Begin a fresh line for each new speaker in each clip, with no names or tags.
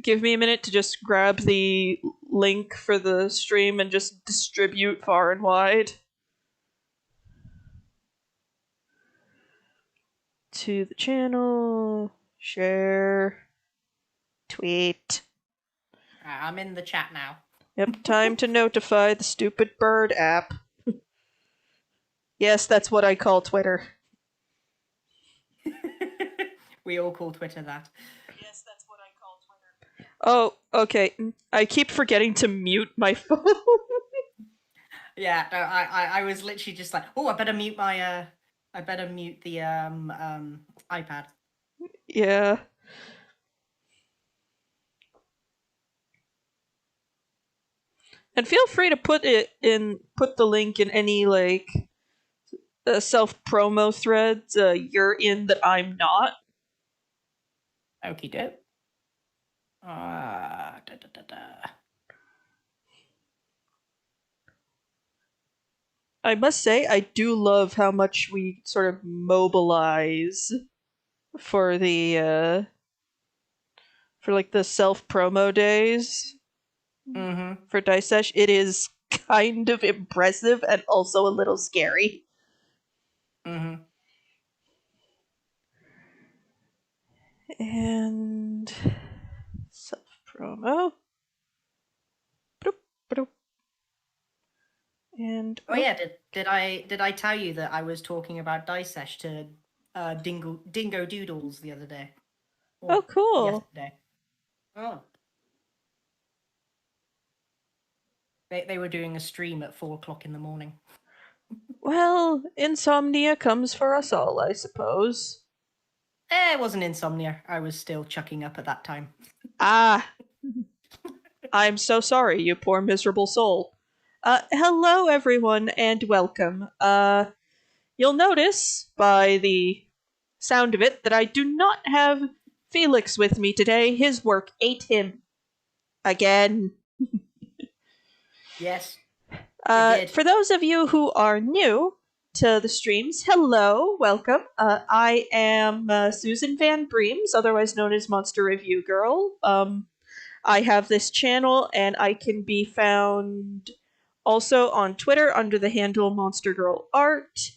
give me a minute to just grab the link for the stream and just distribute far and wide to the channel. Share. Tweet.
I'm in the chat now.
Yep, time to notify the stupid bird app. Yes, that's what I call Twitter.
We all call Twitter that.
Yes, that's what I call Twitter. Oh, okay. I keep forgetting to mute my phone.
Yeah, no, I was literally just like, oh, I better mute my I better mute the iPad.
Yeah. And feel free to put the link in any like self promo threads you're in that I'm not.
Okie doke. Da, da, da, da.
I must say, I do love how much we sort of mobilize for the for like the self promo days for Dice Sesh. It is kind of impressive and also a little scary. And self promo. And
oh yeah, did I tell you that I was talking about Dice Sesh to Dingo Doodles the other day?
Oh, cool.
Yesterday. Oh. They were doing a stream at 4:00 in the morning.
Well, insomnia comes for us all, I suppose.
It wasn't insomnia. I was still chucking up at that time.
Ah. I'm so sorry, you poor miserable soul. Hello everyone and welcome. You'll notice by the sound of it that I do not have Felix with me today. His work ate him. Again.
Yes.
For those of you who are new to the streams, hello, welcome. I am Susan Van Breems, otherwise known as Monster Review Girl. I have this channel, and I can be found also on Twitter under the handle Monster Girl Art,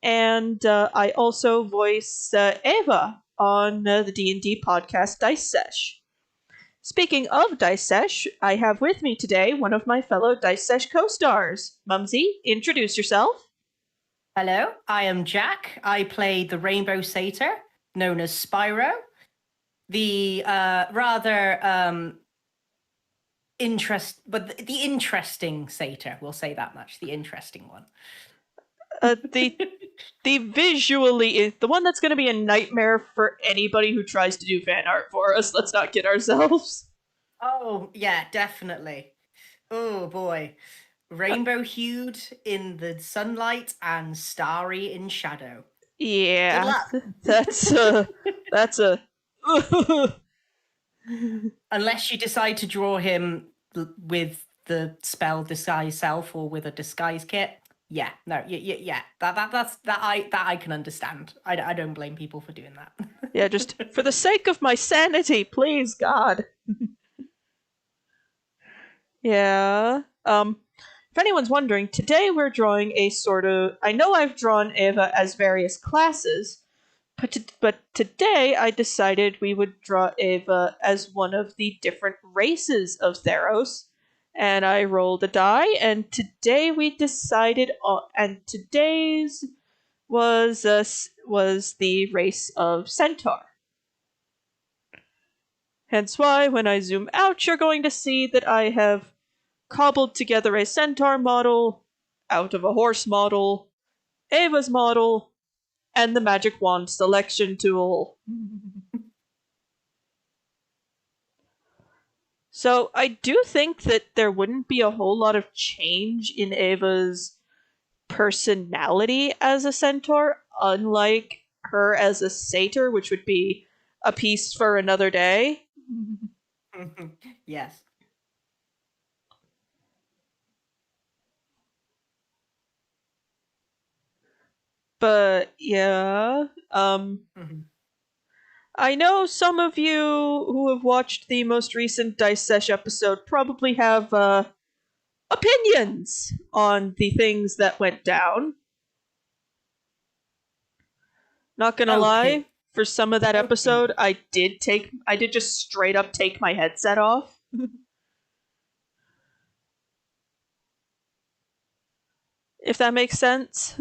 and I also voice Eva on the D&D podcast Dice Sesh. Speaking of Dice Sesh, I have with me today one of my fellow Dice Sesh co-stars. Mumsy, introduce yourself.
Hello, I am Jack. I play the Rainbow Satyr, known as Spyro. The rather the interesting satyr, we'll say that much. The interesting one.
The visually, the one that's going to be a nightmare for anybody who tries to do fan art for us. Let's not kid ourselves.
Oh, yeah, definitely. Oh, boy. Rainbow hued in the sunlight and starry in shadow.
Yeah, that's a...
Unless you decide to draw him with the spell Disguise Self or with a disguise kit. Yeah, no, yeah. That I can understand. I don't blame people for doing that.
Yeah, just for the sake of my sanity, please, God. Yeah. If anyone's wondering, today we're drawing a sort of... I know I've drawn Eva as various classes, but today I decided we would draw Eva as one of the different races of Theros. And I rolled a die, and today we decided on... And today's was the race of Centaur. Hence why, when I zoom out, you're going to see that I have cobbled together a centaur model out of a horse model, Ava's model, and the magic wand selection tool. So I do think that there wouldn't be a whole lot of change in Ava's personality as a centaur, unlike her as a satyr, which would be a piece for another day.
Yes.
But yeah, I know some of you who have watched the most recent Dice Sesh episode probably have opinions on the things that went down. Not gonna lie,
Okay.
for some of that
Okay.
episode, I did just straight up take my headset off. If that makes sense.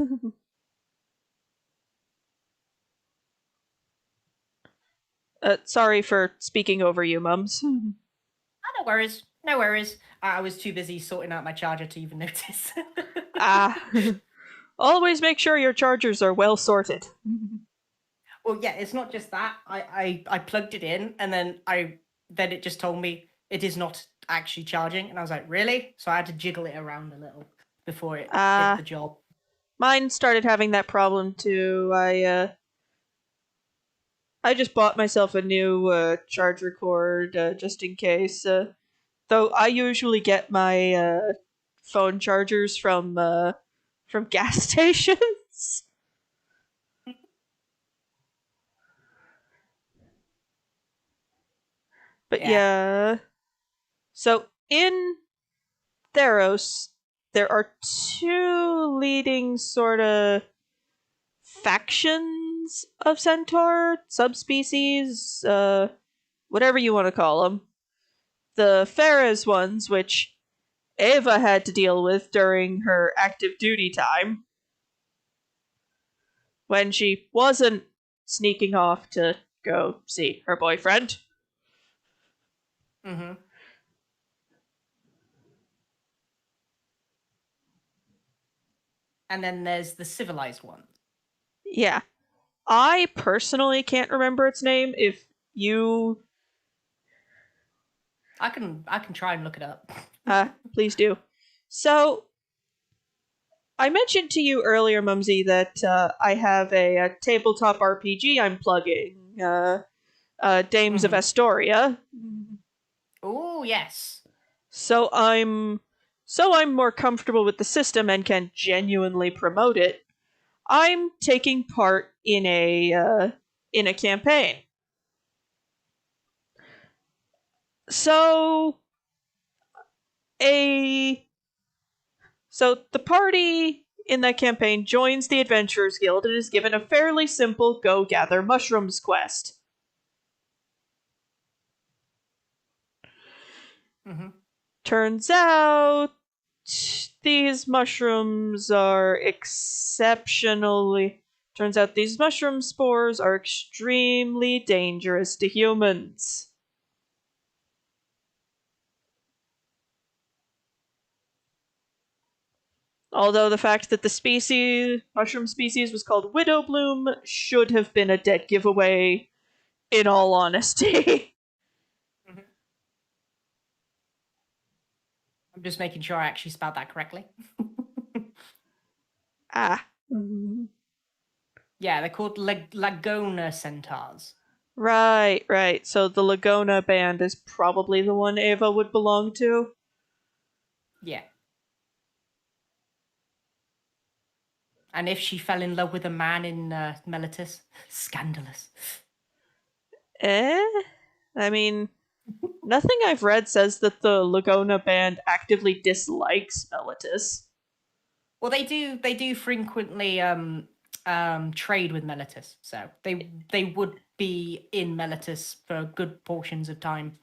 Sorry for speaking over you, Mums.
No worries. No worries. I was too busy sorting out my charger to even notice.
Ah. Always make sure your chargers are well sorted.
Well, yeah, it's not just that. I plugged it in, and then it just told me it is not actually charging, and I was like, really? So I had to jiggle it around a little before it did the job.
Mine started having that problem too. I just bought myself a new charger cord just in case. Though I usually get my phone chargers from gas stations. But yeah. So in Theros, there are two leading sort of factions of Centaur, subspecies, whatever you want to call them. The Pharah's ones, which Ava had to deal with during her active duty time, when she wasn't sneaking off to go see her boyfriend.
Mm-hmm. And then there's the civilized one.
Yeah. I personally can't remember its name. If you
I can try and look it up.
please do. So, I mentioned to you earlier, Mumsy, that I have a tabletop RPG I'm plugging, Dames of Astoria.
Oh, yes.
So I'm more comfortable with the system and can genuinely promote it. I'm taking part in a campaign. So the party in that campaign joins the Adventurers Guild and is given a fairly simple go gather mushrooms quest.
Mm-hmm.
Turns out these mushrooms are exceptionally. Turns out these mushroom spores are extremely dangerous to humans. Although the fact that the mushroom species was called Widow Bloom should have been a dead giveaway, in all honesty.
Mm-hmm. I'm just making sure I actually spelled that correctly. Yeah, they're called Lagona Centaurs.
Right. So the Lagona band is probably the one Ava would belong to.
Yeah. And if she fell in love with a man in Meletis, scandalous.
I mean, nothing I've read says that the Lagona band actively dislikes Meletis.
Well, they do frequently trade with Meletis, so they would be in Meletis for good portions of time.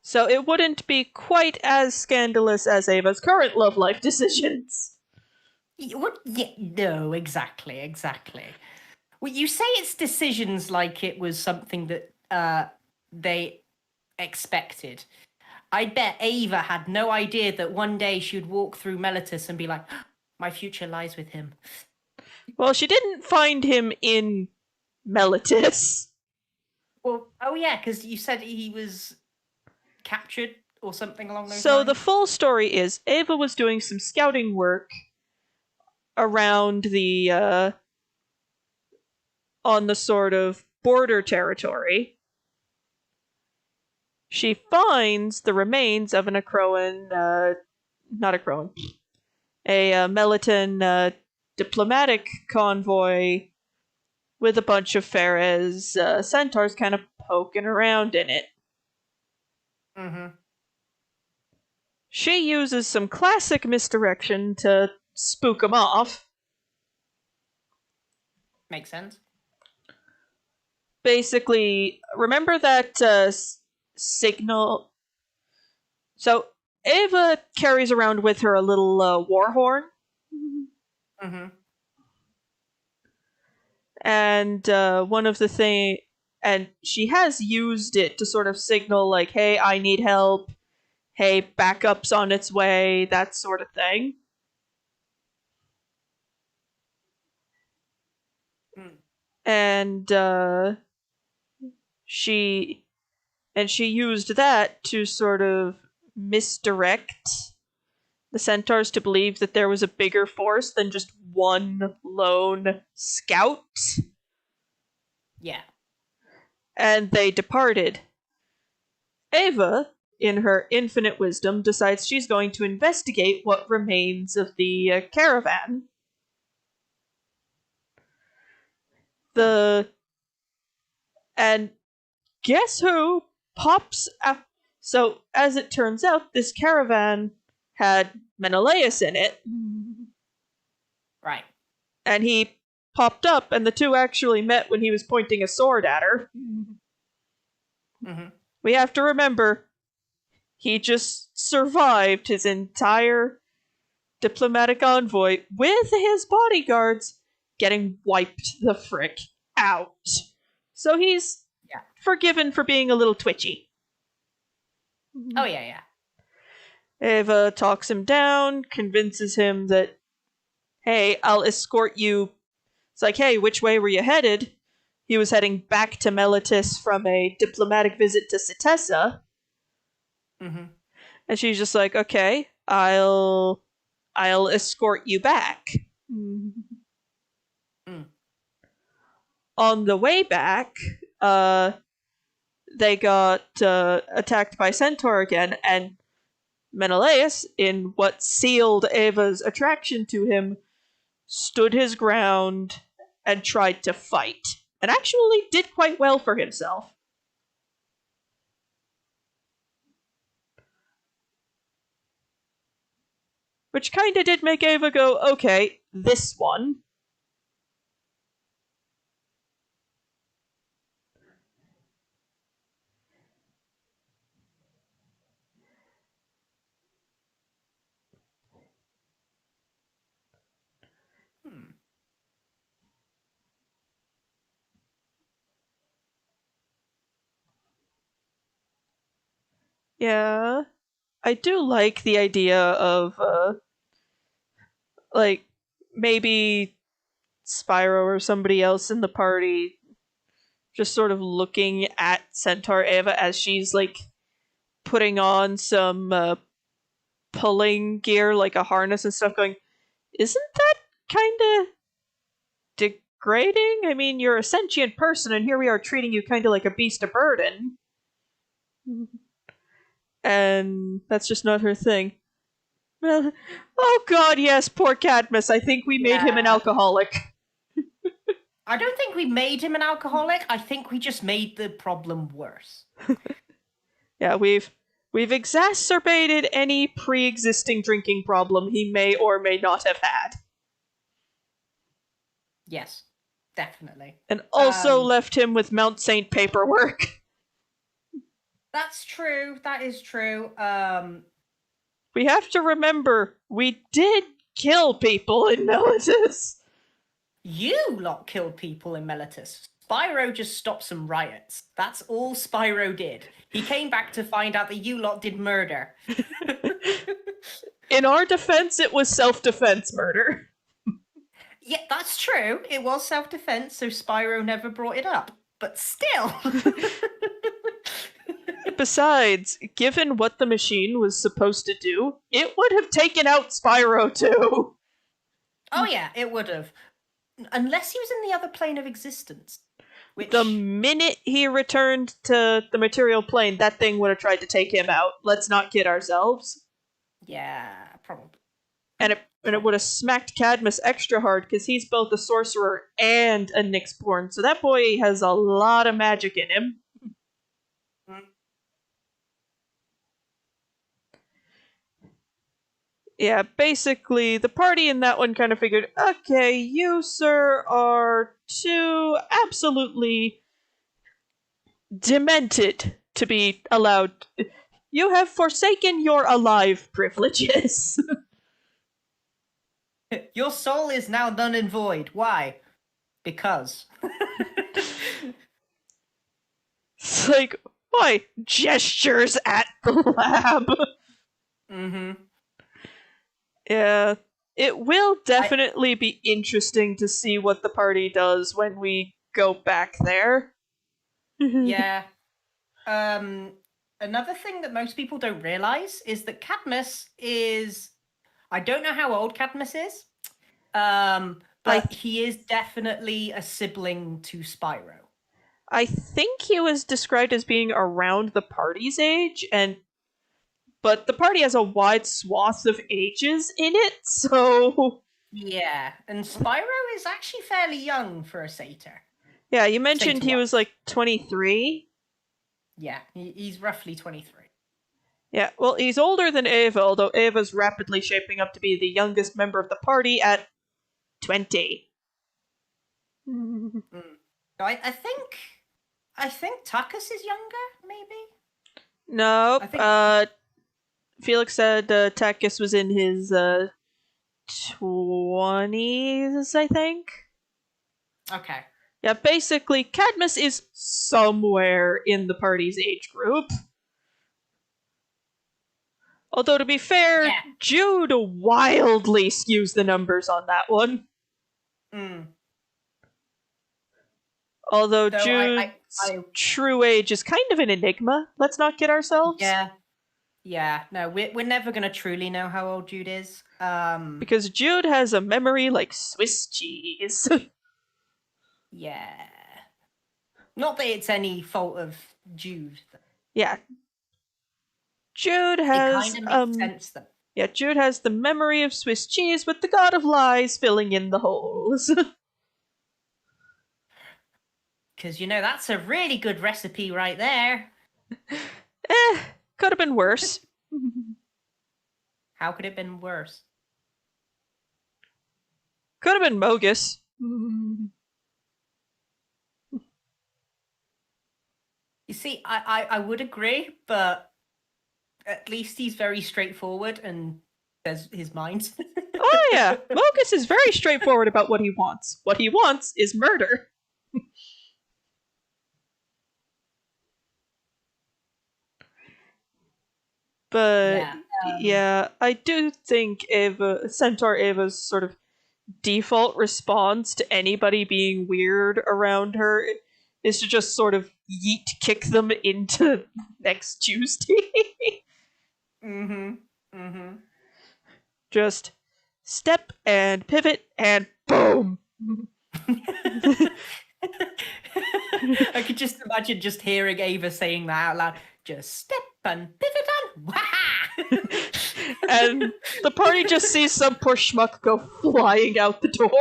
So it wouldn't be quite as scandalous as Ava's current love life decisions.
What? Yeah, no, exactly. Well, you say it's decisions like it was something that they expected. I bet Ava had no idea that one day she would walk through Meletis and be like, my future lies with him.
Well, she didn't find him in Meletis.
Well, oh yeah, because you said he was captured or something along those lines.
So the full story is Ava was doing some scouting work around the on the sort of border territory. She finds the remains of an Acroan, not Acroan, a Melitan diplomatic convoy with a bunch of Pharah's centaurs kind of poking around in it.
Mm-hmm.
She uses some classic misdirection to spook him off.
Makes sense.
Basically, remember that signal? So, Ava carries around with her a little war horn.
Mm-hmm.
And one of the thing, and she has used it to sort of signal, like, hey, I need help. Hey, backup's on its way, that sort of thing.
Mm.
And she used that to sort of misdirect the Centaurs to believe that there was a bigger force than just one lone scout.
Yeah.
And they departed. Ava, in her infinite wisdom, decides she's going to investigate what remains of the caravan. And guess who pops out? So, as it turns out, this caravan had Menelaus in it.
Right.
And he popped up, and the two actually met when he was pointing a sword at her.
Mm-hmm.
We have to remember, he just survived his entire diplomatic envoy with his bodyguards getting wiped the frick out. So he's forgiven for being a little twitchy.
Oh, yeah.
Ava talks him down, convinces him that, hey, I'll escort you. It's like, hey, which way were you headed? He was heading back to Meletis from a diplomatic visit to Cetessa.
Mm-hmm.
And she's just like, okay, I'll escort you back. Mm. On the way back, they got attacked by Centaur again, and Menelaus, in what sealed Ava's attraction to him, stood his ground and tried to fight, and actually did quite well for himself. Which kinda did make Ava go, okay, this one. Yeah. I do like the idea of, like, maybe Spyro or somebody else in the party just sort of looking at Centaur Ava as she's, like, putting on some pulling gear, like a harness and stuff, going, isn't that kinda degrading? I mean, you're a sentient person, and here we are treating you kinda like a beast of burden. And that's just not her thing. Well, oh god, yes, poor Cadmus. I think we made him an alcoholic.
I don't think we made him an alcoholic. I think we just made the problem worse.
Yeah, we've exacerbated any pre-existing drinking problem he may or may not have had.
Yes, definitely.
And also left him with Mount Saint paperwork.
That's true. That is true.
We have to remember, we did kill people in Meletis.
You lot killed people in Meletis. Spyro just stopped some riots. That's all Spyro did. He came back to find out that you lot did murder.
In our defense, it was self-defense murder.
Yeah, that's true. It was self-defense, so Spyro never brought it up. But still.
Besides, given what the machine was supposed to do, it would have taken out Spyro too.
Oh yeah, it would have. Unless he was in the other plane of existence. Which...
The minute he returned to the material plane, that thing would have tried to take him out. Let's not kid ourselves.
Yeah, probably.
And it would have smacked Cadmus extra hard, because he's both a sorcerer and a Nyxborn, so that boy has a lot of magic in him. Yeah, basically, the party in that one kind of figured, okay, you, sir, are too absolutely demented to be allowed. You have forsaken your alive privileges.
Your soul is now null and void. Why? Because.
It's like, why? Gestures at the lab.
Mm-hmm.
Yeah. It will definitely be interesting to see what the party does when we go back there.
Yeah. Another thing that most people don't realize is that Cadmus is. I don't know how old Cadmus is, but he is definitely a sibling to Spyro.
I think he was described as being around the party's age, but the party has a wide swath of ages in it, so
Yeah, and Spyro is actually fairly young for a satyr.
yeah, you mentioned he was like 23.
Yeah, he's roughly 23.
Yeah, well, he's older than Ava, although Ava's rapidly shaping up to be the youngest member of the party at 20.
I think Takas is younger, maybe?
Nope. Felix said Takis was in his 20s, I think.
Okay.
Yeah, basically, Cadmus is somewhere in the party's age group. Although, to be fair,
Yeah.
Jude wildly skews the numbers on that one. Although Jude's true age is kind of an enigma, let's not kid ourselves.
Yeah. No, we're never going to truly know how old Jude is.
Because Jude has a memory like Swiss cheese.
Yeah. Not that it's any fault of Jude.
Yeah. Jude has
it kind of makes sense though.
Yeah, Jude has the memory of Swiss cheese with the god of lies filling in the holes.
Because, that's a really good recipe right there.
Could have been worse.
How could it have been worse?
Could have been Mogus.
You see, I would agree, but at least he's very straightforward and says his mind.
Oh yeah, Mogus is very straightforward about what he wants. What he wants is murder. But yeah, I do think Centaur Ava's sort of default response to anybody being weird around her is to just sort of kick them into next Tuesday. Just step and pivot and boom.
I could just imagine just hearing Ava saying that out loud. Just step and pivot and wah!
And the party just sees some poor schmuck go flying out the door.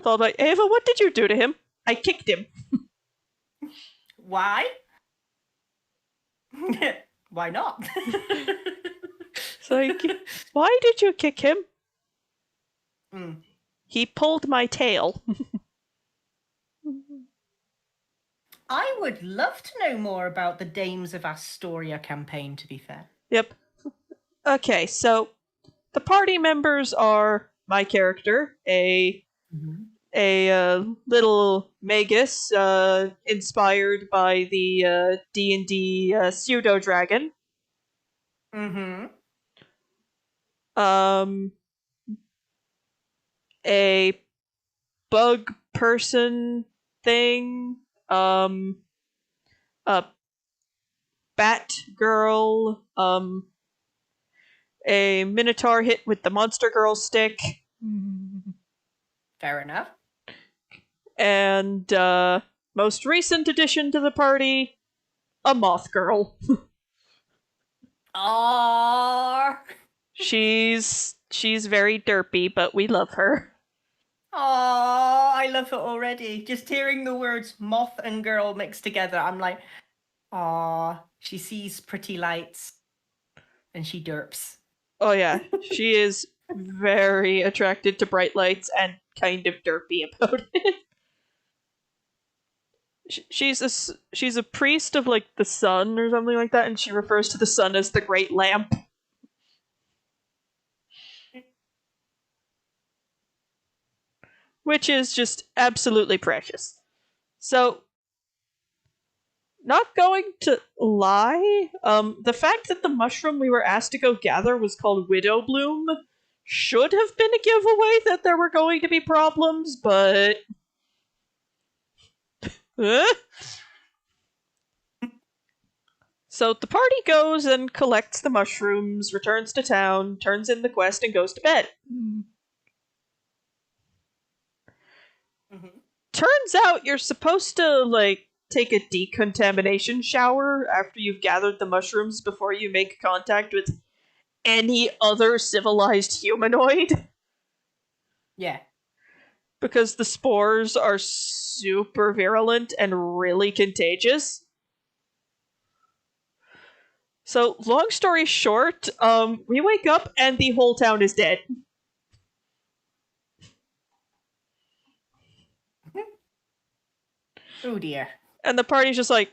Followed by, Ava, what did you do to him? I kicked him.
Why? Why not?
It's like, why did you kick him? He pulled my tail.
I would love to know more about the Dames of Astoria campaign, to be fair.
Yep. Okay, so the party members are my character, a little magus inspired by the D&D pseudo dragon. A bug person thing. A bat girl. A minotaur hit with the monster girl stick.
Fair enough.
And most recent addition to the party, a moth girl.
Aww.
She's very derpy, but we love her.
Aww, I love her already. Just hearing the words moth and girl mixed together, I'm like, Aw, she sees pretty lights and she derps.
Oh yeah, she is very attracted to bright lights and kind of derpy about it. She's a priest of like the sun or something like that, and she refers to the sun as the great lamp. Which is just absolutely precious. So, not going to lie, the fact that the mushroom we were asked to go gather was called Widow Bloom should have been a giveaway that there were going to be problems, but. So the party goes and collects the mushrooms, returns to town, turns in the quest, and goes to bed.
Mm-hmm.
Turns out you're supposed to, like, take a decontamination shower after you've gathered the mushrooms before you make contact with any other civilized humanoid.
Yeah.
Because the spores are super virulent and really contagious. So, long story short, we wake up and the whole town is dead.
Oh dear.
And the party's just like,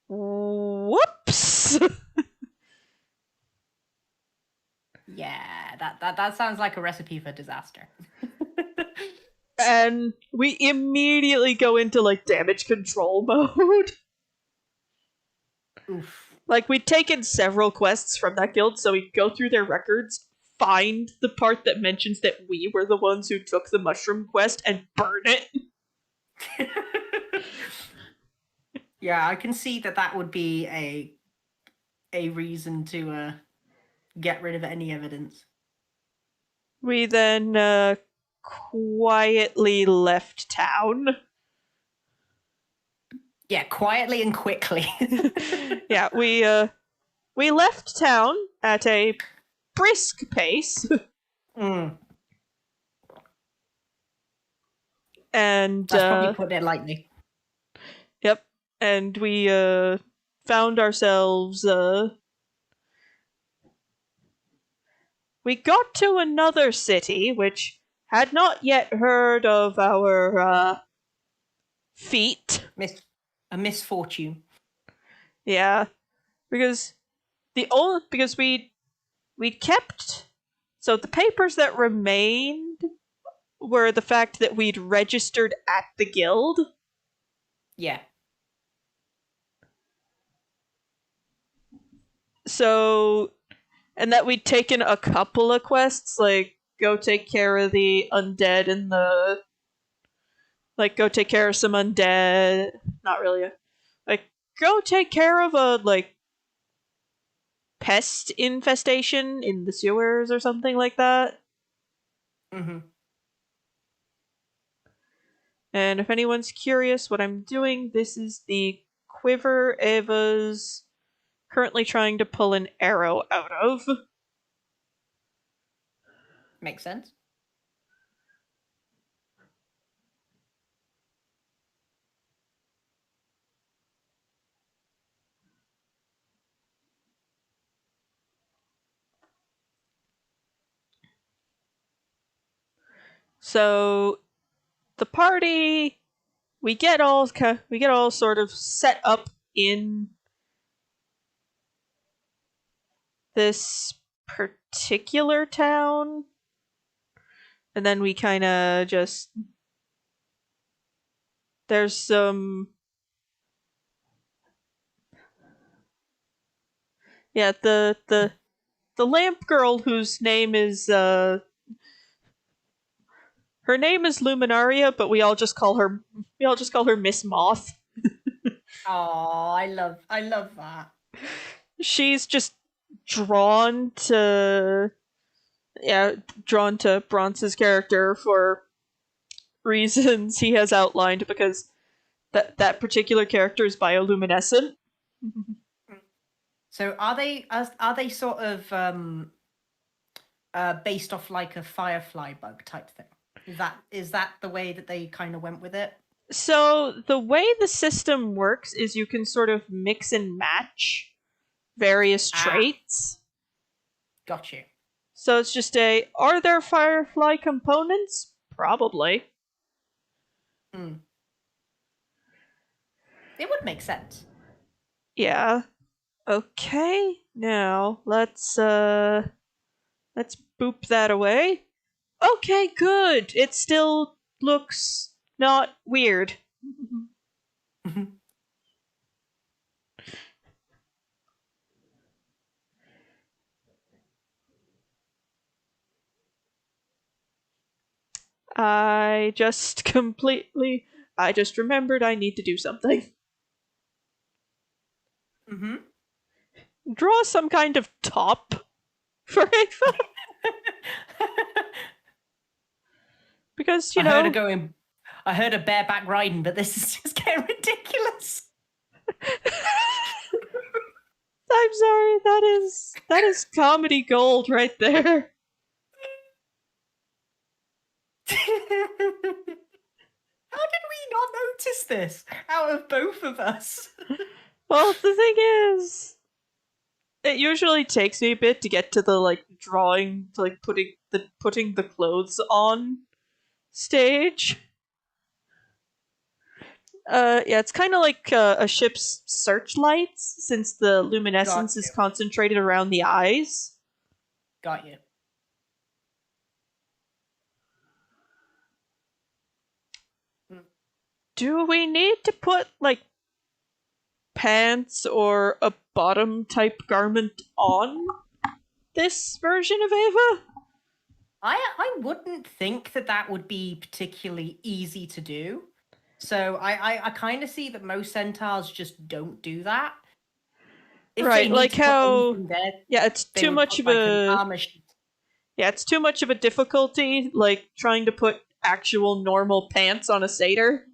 whoops!
Yeah, that sounds like a recipe for disaster.
And we immediately go into, like, damage control mode.
Oof.
Like, we'd taken several quests from that guild, so we'd go through their records, find the part that mentions that we were the ones who took the mushroom quest, and burn it.
Yeah, I can see that would be a reason to get rid of any evidence.
We then quietly left town.
Yeah, quietly and quickly.
Yeah, we left town at a brisk pace.
Mm.
And
That's probably putting it lightly.
Yep. And we found ourselves we got to another city which had not yet heard of our feat.
A misfortune.
Yeah. Because we kept, so the papers that remained were the fact that we'd registered at the guild.
Yeah.
So, and that we'd taken a couple of quests, like go take care of the undead and go take care of some undead. Not really. Like, go take care of a, like, pest infestation in the sewers or something like that.
Mm-hmm.
And if anyone's curious what I'm doing, this is the quiver Eva's currently trying to pull an arrow out of.
Makes sense.
So the party, we get all sort of set up in this particular town, and then we kind of just, there's some, yeah, the lamp girl whose name is her name is Luminaria, but we all just call her Miss Moth.
Oh, I love that.
She's just drawn to Bronze's character for reasons he has outlined, because that particular character is bioluminescent.
So are they sort of based off like a firefly bug type thing? Is that the way that they kind of went with it?
So the way the system works is you can sort of mix and match various
Ah,
traits.
got you.
So it's just are there Firefly components? Probably.
Hmm. It would make sense.
Yeah. Okay. Now let's boop that away. Okay, good. It still looks not weird. I just remembered I need to do something.
Mm-hmm.
Draw some kind of top for Ava. Because,
I heard a bareback riding, but this is just getting ridiculous.
I'm sorry, that is comedy gold right there.
How did we not notice this out of both of us?
Well, the thing is, it usually takes me a bit to get to the drawing, putting the clothes on stage. Yeah, it's kind of like a ship's searchlights, since the luminescence
Got
is
you.
concentrated around the eyes.
Got you.
Do we need to put pants or a bottom type garment on this version of Ava?
I wouldn't think that would be particularly easy to do. So I kind of see that most centaurs just don't do that. If they
Right,
need
like
to put
how
anything there,
yeah, it's
they
too
would
much
put
of
like an
a
armor sheet.
yeah, it's too much of a difficulty trying to put actual normal pants on a satyr.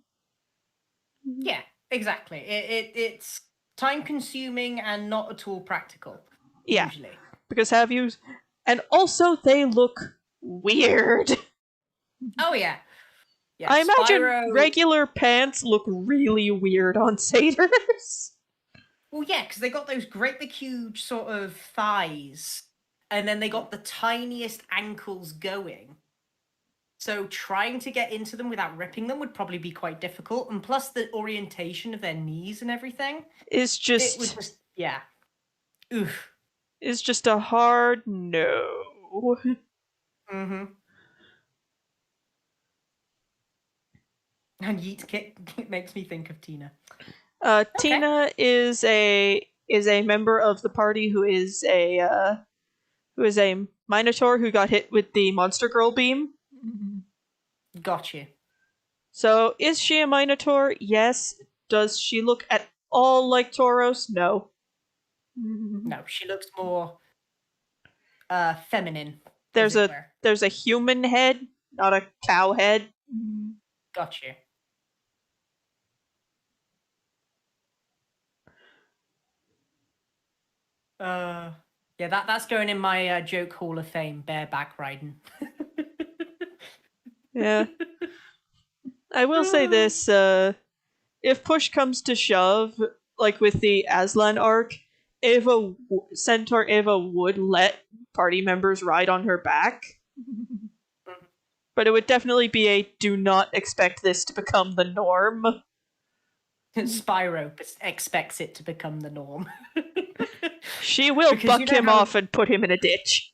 Yeah, exactly. It's time consuming and not at all practical.
Yeah,
Usually.
because and also they look weird.
Oh yeah. Yeah,
I imagine
Spyro.
regular pants look really weird on satyrs.
Well, yeah, because they got those great big huge sort of thighs, and then they got the tiniest ankles going. So trying to get into them without ripping them would probably be quite difficult. And plus the orientation of their knees and everything,
Is
it would
just
just yeah. Oof.
is just a hard no.
Mm-hmm. And Yeet Kit makes me think of Tina. Okay.
Tina is a member of the party who is a Minotaur who got hit with the Monster Girl beam.
Got you.
So, is she a Minotaur? Yes. Does she look at all like Tauros? No.
No, she looks more feminine, as
There's
it
a
were.
there's a human head, not a cow head.
Got you. Yeah, that's going in my joke hall of fame, bareback riding.
Yeah. I will say this, if push comes to shove, like with the Aslan arc, Centaur Eva would let party members ride on her back. But it would definitely be a do not expect this to become the norm.
Spyro expects it to become the norm.
She will
Because
buck him off and put him in a ditch.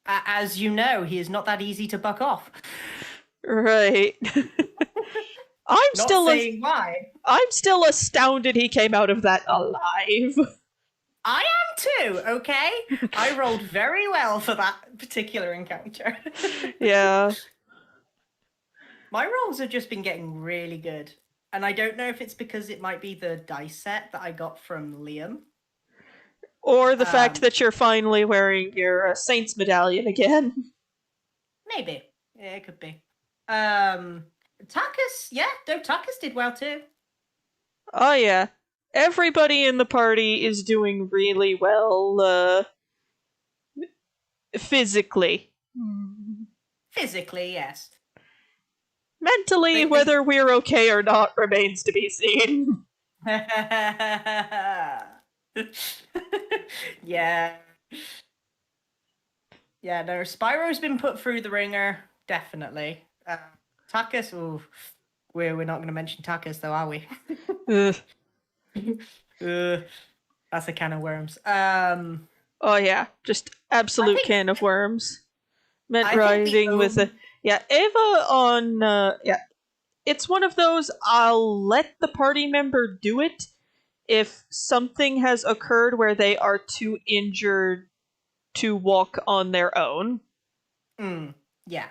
As you know, he is not that easy to buck off.
Right. I'm
Not
still
saying why.
I'm still astounded he came out of that alive.
I am too, okay? I rolled very well for that particular encounter.
Yeah.
My rolls have just been getting really good. And I don't know if it's because it might be the dice set that I got from Liam.
Or the fact that you're finally wearing your Saints medallion again.
Maybe. Yeah, it could be. Takas, yeah, Takas did well too.
Oh yeah. Everybody in the party is doing really well, physically.
Physically, yes.
Mentally, whether we're okay or not remains to be seen.
Yeah. Yeah, no, Spyro's been put through the ringer, definitely. Takis, ooh, we're not going to mention Takis, though, are we?
Ugh.
That's a can of worms.
Oh yeah, just absolute can of worms. Meant riding with a Ava on it's one of those I'll let the party member do it if something has occurred where they are too injured to walk on their own.
Yeah.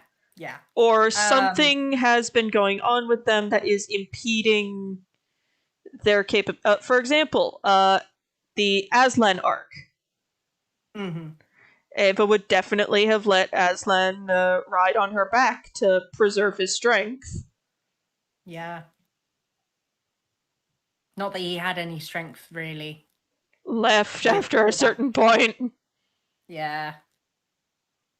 Or something has been going on with them that is impeding their capability. For example, the Aslan arc. Ava would definitely have let Aslan ride on her back to preserve his strength.
Yeah. Not that he had any strength, really.
Left after a certain point.
Yeah.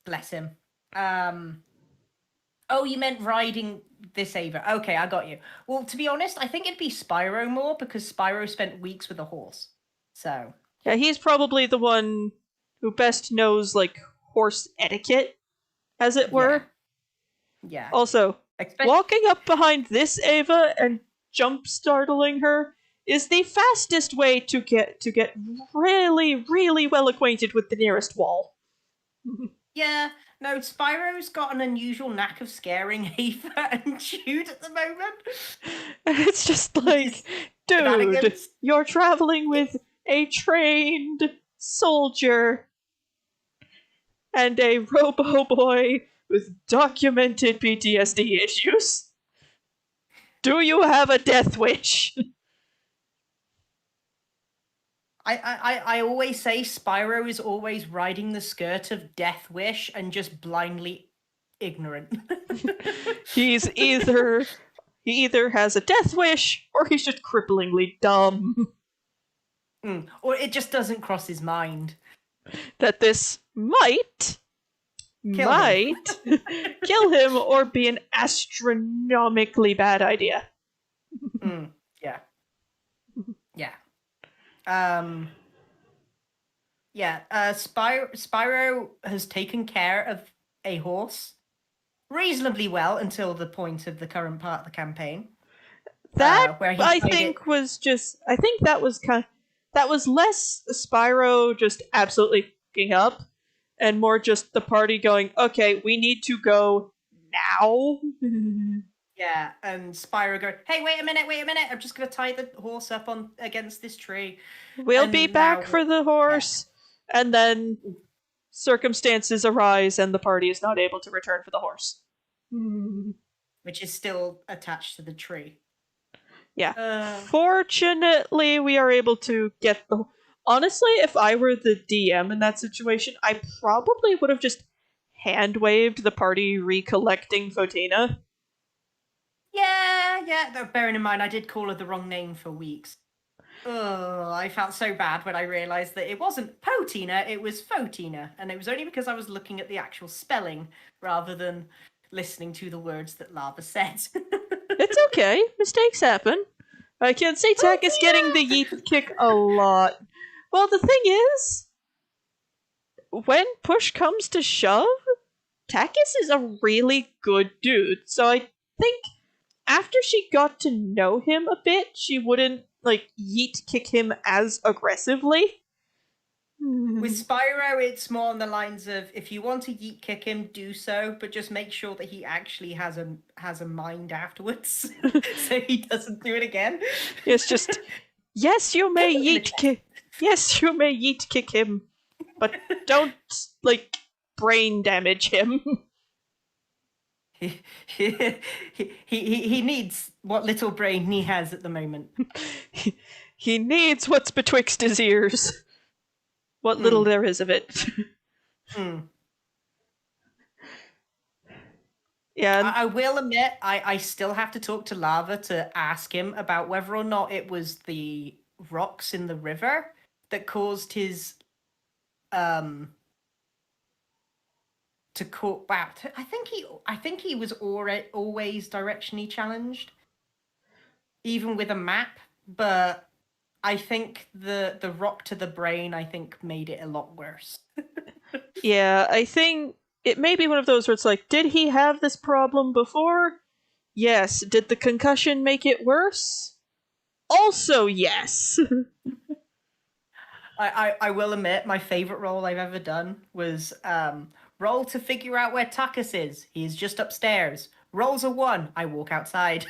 Bless him. Oh, you meant riding this Ava. Okay, I got you. Well, to be honest, I think it'd be Spyro more because Spyro spent weeks with a horse. So.
Yeah, he's probably the one who best knows, like, horse etiquette, as it were.
Yeah.
Also, walking up behind this Ava and jump startling her is the fastest way to get really, really well acquainted with the nearest wall.
Yeah, no, Spyro's got an unusual knack of scaring Ava and Jude at the moment.
It's just like, dude, you're traveling with a trained soldier and a robo boy with documented PTSD issues. Do you have a death wish?
I always say Spyro is always riding the skirt of Death Wish and just blindly ignorant.
He either has a death wish or he's just cripplingly dumb.
Or it just doesn't cross his mind
that this might kill him or be an astronomically bad idea.
Yeah. Spyro has taken care of a horse reasonably well until the point of the current part of the campaign.
That where he I think that was less Spyro just absolutely fucking up, and more just the party going, okay, we need to go now.
Yeah, and Spyro going, hey, wait a minute, I'm just going to tie the horse up on against this tree.
We'll be back for the horse. Yeah. And then circumstances arise and the party is not able to return for the horse.
Which is still attached to the tree.
Yeah. Fortunately, we are able to get the... Honestly, if I were the DM in that situation, I probably would have just hand-waved the party recollecting Fotina.
Yeah. Though, bearing in mind, I did call her the wrong name for weeks. Oh, I felt so bad when I realised that it wasn't Potina, it was Fotina. And it was only because I was looking at the actual spelling rather than listening to the words that Lava said.
It's okay. Mistakes happen. I can say Tech is getting the yeet kick a lot. Well, the thing is, when push comes to shove, Takis is a really good dude. So I think after she got to know him a bit, she wouldn't, like, yeet kick him as aggressively.
With Spyro, it's more on the lines of, if you want to yeet kick him, do so, but just make sure that he actually has a mind afterwards, so he doesn't do it again.
It's just, yes, you may yeet kick him, but don't, like, brain damage him.
He needs what little brain he has at the moment.
He needs what's betwixt his ears. What little there is of it. Yeah.
I will admit, I still have to talk to Lava to ask him about whether or not it was the rocks in the river that caused his to call. Wow, I think he was always directionally challenged, even with a map. But I think the rock to the brain, I think, made it a lot worse.
Yeah, I think it may be one of those where it's like, did he have this problem before? Yes. Did the concussion make it worse? Also, yes.
I will admit, my favorite role I've ever done was roll to figure out where Takas is. He is just upstairs. Rolls a 1. I walk outside.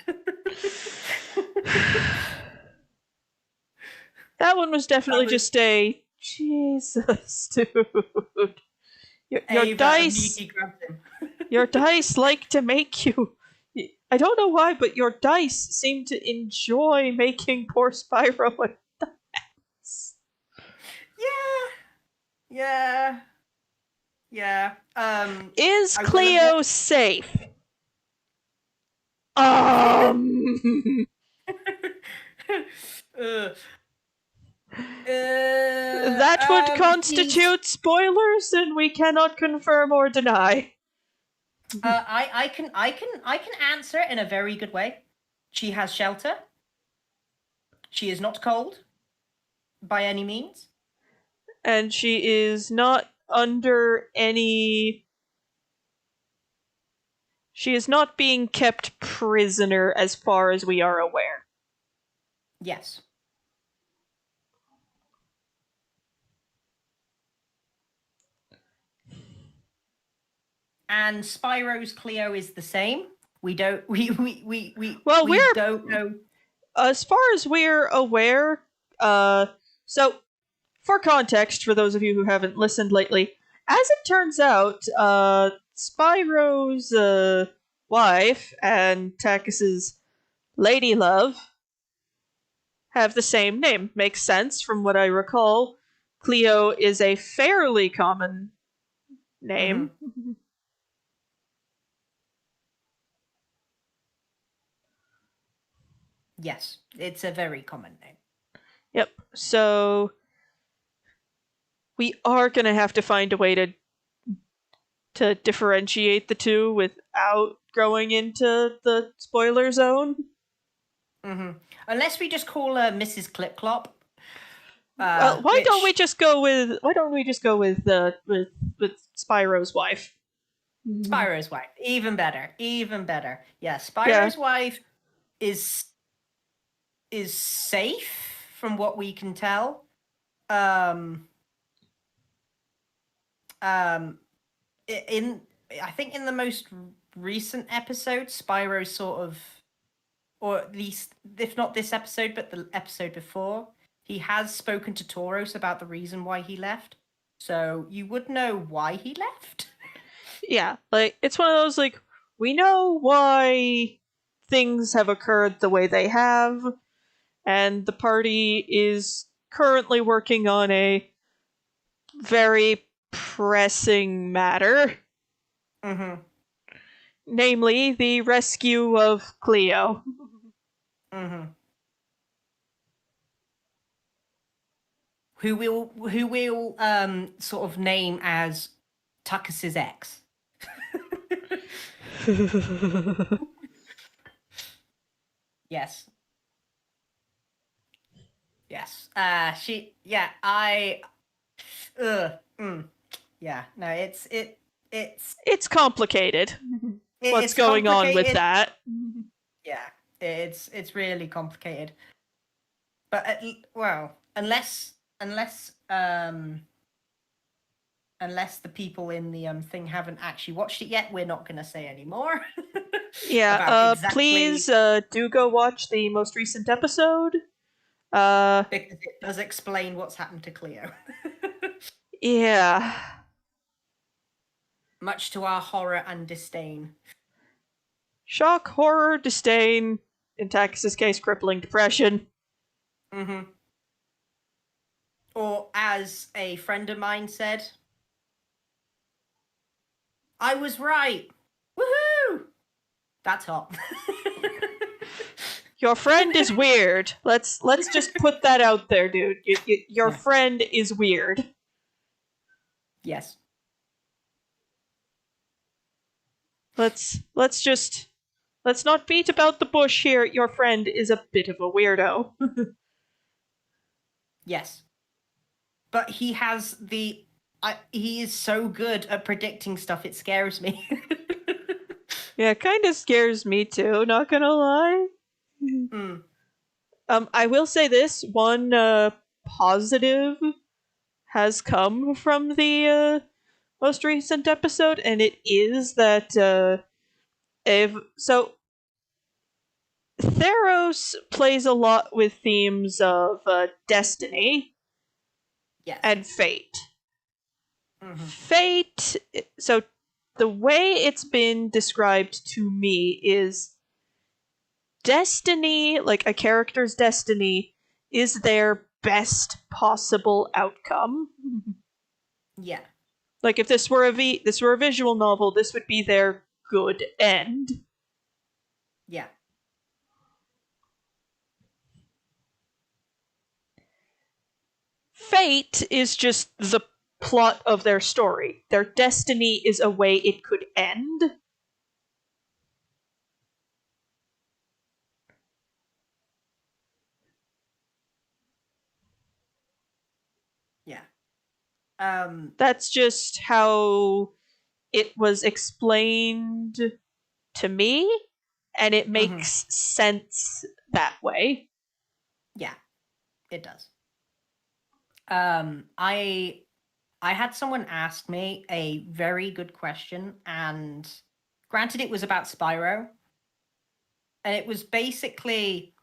That one was definitely
was
just a Jesus, dude. Your
Ava
dice,
immediately grabbed him.
your dice like to make you. I don't know why, but your dice seem to enjoy making poor Spyro a dice.
Yeah.
Is
I will
Cleo
admit-
safe? Um.
uh,
That would constitute spoilers, and we cannot confirm or deny.
I can answer it in a very good way. She has shelter. She is not cold by any means.
And she is not under any. She is not being kept prisoner as far as we are aware.
Yes. And Spyro's Cleo is the same. We don't don't know.
As far as we're aware, so for context, for those of you who haven't listened lately, as it turns out, Spyro's wife and Takis's lady love have the same name. Makes sense from what I recall. Cleo is a fairly common name. Mm-hmm.
Yes, it's a very common name.
Yep. So we are going to have to find a way to differentiate the two without going into the spoiler zone.
Mm-hmm. Unless we just call her Mrs. Clip Clop.
Why don't we just go with Spyro's wife?
Spyro's wife, even better. Yeah, Spyro's wife is safe from what we can tell. I think in the most recent episode, Spyro sort of, or at least if not this episode, but the episode before, he has spoken to Tauros about the reason why he left. So you would know why he left.
Yeah, like it's one of those like we know why things have occurred the way they have, and the party is currently working on a very pressing matter.
Mm-hmm.
Namely, the rescue of Cleo.
Mm-hmm. Who will sort of name as Tuckus's ex. Yes. Yeah, no,
it's complicated. What's going on with that?
Yeah, it's really complicated. But unless the people in the thing haven't actually watched it yet, we're not going to say anymore.
Yeah, please do go watch the most recent episode.
Because it does explain what's happened to Cleo.
Yeah.
Much to our horror and disdain.
Shock, horror, disdain, in Takis's case, crippling depression.
Mm-hmm. Or as a friend of mine said, I was right. Woohoo! That's hot.
Your friend is weird. Let's just put that out there, dude. Your friend is weird.
Yes.
Let's not beat about the bush here. Your friend is a bit of a weirdo.
Yes. But he has he is so good at predicting stuff, it scares me.
Yeah, kind of scares me too, not gonna lie.
Mm.
I will say this, one positive has come from the most recent episode, and it is that Theros plays a lot with themes of destiny
Yes.
and fate.
Mm-hmm.
Fate, so the way it's been described to me is destiny, like a character's destiny, is their best possible outcome.
Yeah.
Like if this were a visual novel, this would be their good end.
Yeah.
Fate is just the plot of their story. Their destiny is a way it could end.
Yeah.
That's just how it was explained to me, and it makes sense that way.
Yeah, it does. I had someone ask me a very good question, and granted it was about Spyro, and it was basically,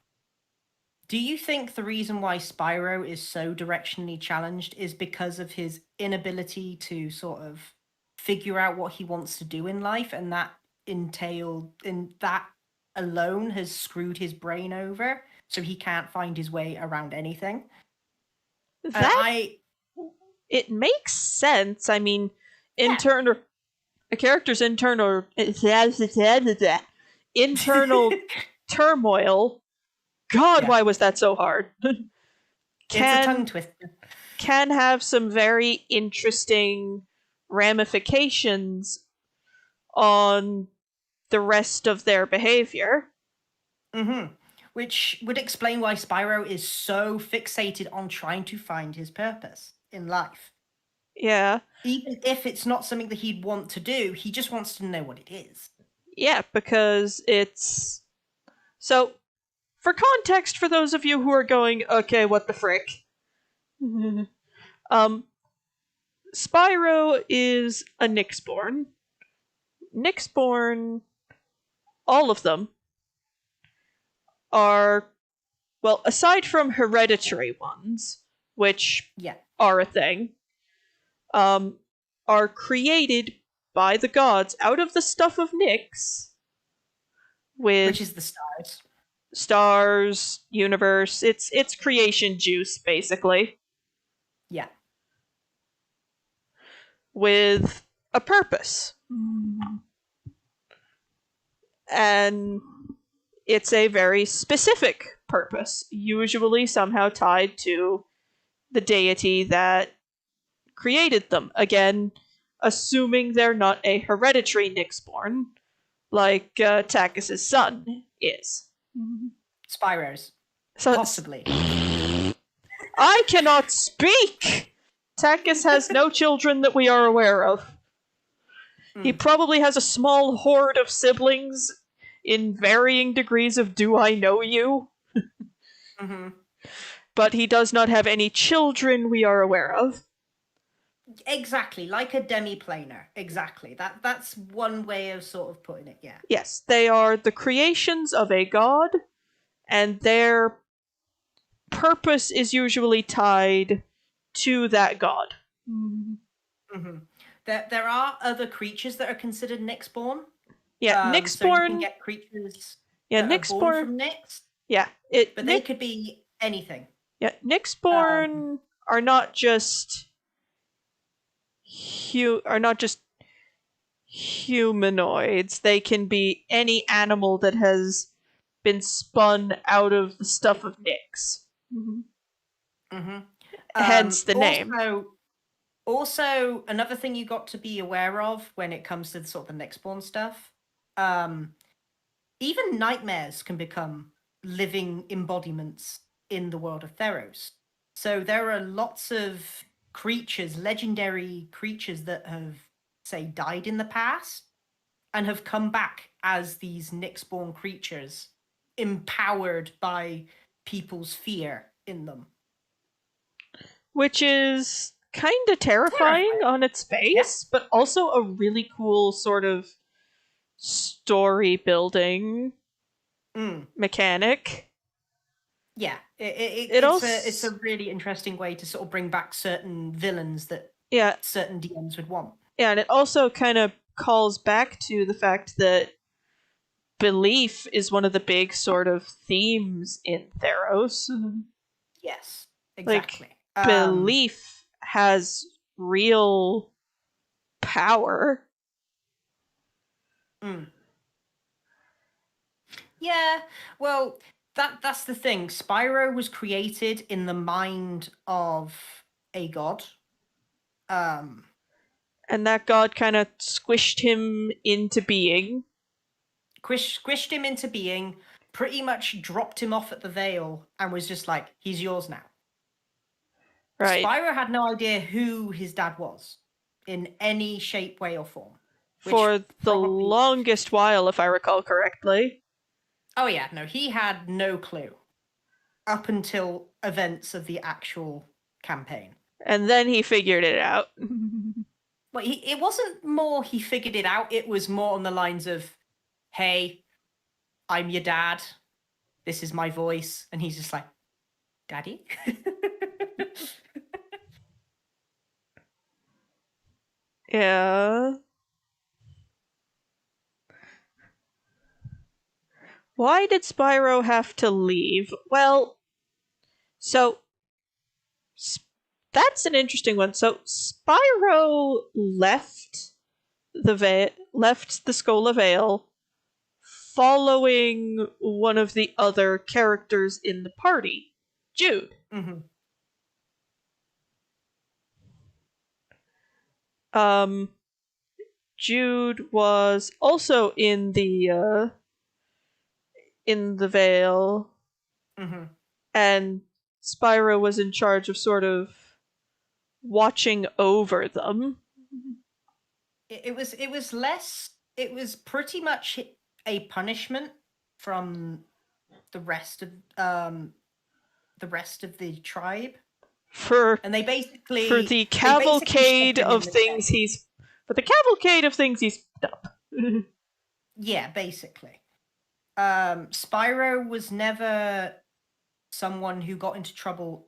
do you think the reason why Spyro is so directionally challenged is because of his inability to sort of figure out what he wants to do in life, and that alone has screwed his brain over, so he can't find his way around anything?
That it makes sense. I mean,
Yeah.
a character's internal turmoil. God,
Yeah.
why was that so hard?
It's a tongue twister.
Can have some very interesting ramifications on the rest of their behavior.
Mm-hmm. Which would explain why Spyro is so fixated on trying to find his purpose in life.
Yeah.
Even if it's not something that he'd want to do, he just wants to know what it is.
Yeah, because it's... So, for context, for those of you who are going, okay, what the frick? Spyro is a Nyxborn. Nyxborn, all of them, are, well, aside from hereditary ones, which are a thing, are created by the gods out of the stuff of Nyx,
which is the
stars, universe. It's creation juice, basically.
Yeah.
With a purpose. And it's a very specific purpose, usually somehow tied to the deity that created them. Again, assuming they're not a hereditary Nyxborn, like Takis' son is.
Spyro's.
So,
possibly.
I cannot speak! Takis has no children that we are aware of. He probably has a small horde of siblings in varying degrees of do I know you? But he does not have any children we are aware of.
Exactly, like a demi-planar. Exactly. That's one way of sort of putting it, yeah.
Yes, they are the creations of a god, and their purpose is usually tied to that god.
There are other creatures that are considered Nyxborn.
Yeah,
Nyxborn. So you can get creatures that are born from Nyx.
Yeah,
but they could be anything.
Yeah, Nyxborn are not just humanoids. They can be any animal that has been spun out of the stuff of Nyx. Hence the name.
Also, another thing you got to be aware of when it comes to sort of the Nyxborn stuff Even nightmares can become living embodiments in the world of Theros. So there are lots of creatures, legendary creatures that have, say, died in the past and have come back as these Nyx-born creatures, empowered by people's fear in them.
Which is kind of terrifying on its face, but also a really cool sort of story building mechanic.
Yeah, it's a really interesting way to sort of bring back certain villains that certain DMs would want.
Yeah, and it also kind of calls back to the fact that belief is one of the big sort of themes in Theros.
Yes, exactly.
Like, belief has real power.
Yeah, well, that's the thing. Spyro was created in the mind of a god.
And that god kind of squished him into being.
Squished him into being, pretty much dropped him off at the Vale, and was just like, he's yours now.
Right.
Spyro had no idea who his dad was in any shape, way, or form.
For the longest while, if I recall correctly.
Oh yeah, no, he had no clue. Up until events of the actual campaign.
And then he figured it out.
Well, it wasn't more he figured it out, it was more on the lines of, hey, I'm your dad, this is my voice, and he's just like, Daddy?
Yeah. Why did Spyro have to leave? Well, so that's an interesting one. So Spyro left the Skola Vale following one of the other characters in the party, Jude. Jude was also in the Vale, and Spyro was in charge of sort of watching over them.
It was pretty much a punishment from the rest of the tribe. And they basically
for the cavalcade of things he's up.
Yeah, basically. Spyro was never someone who got into trouble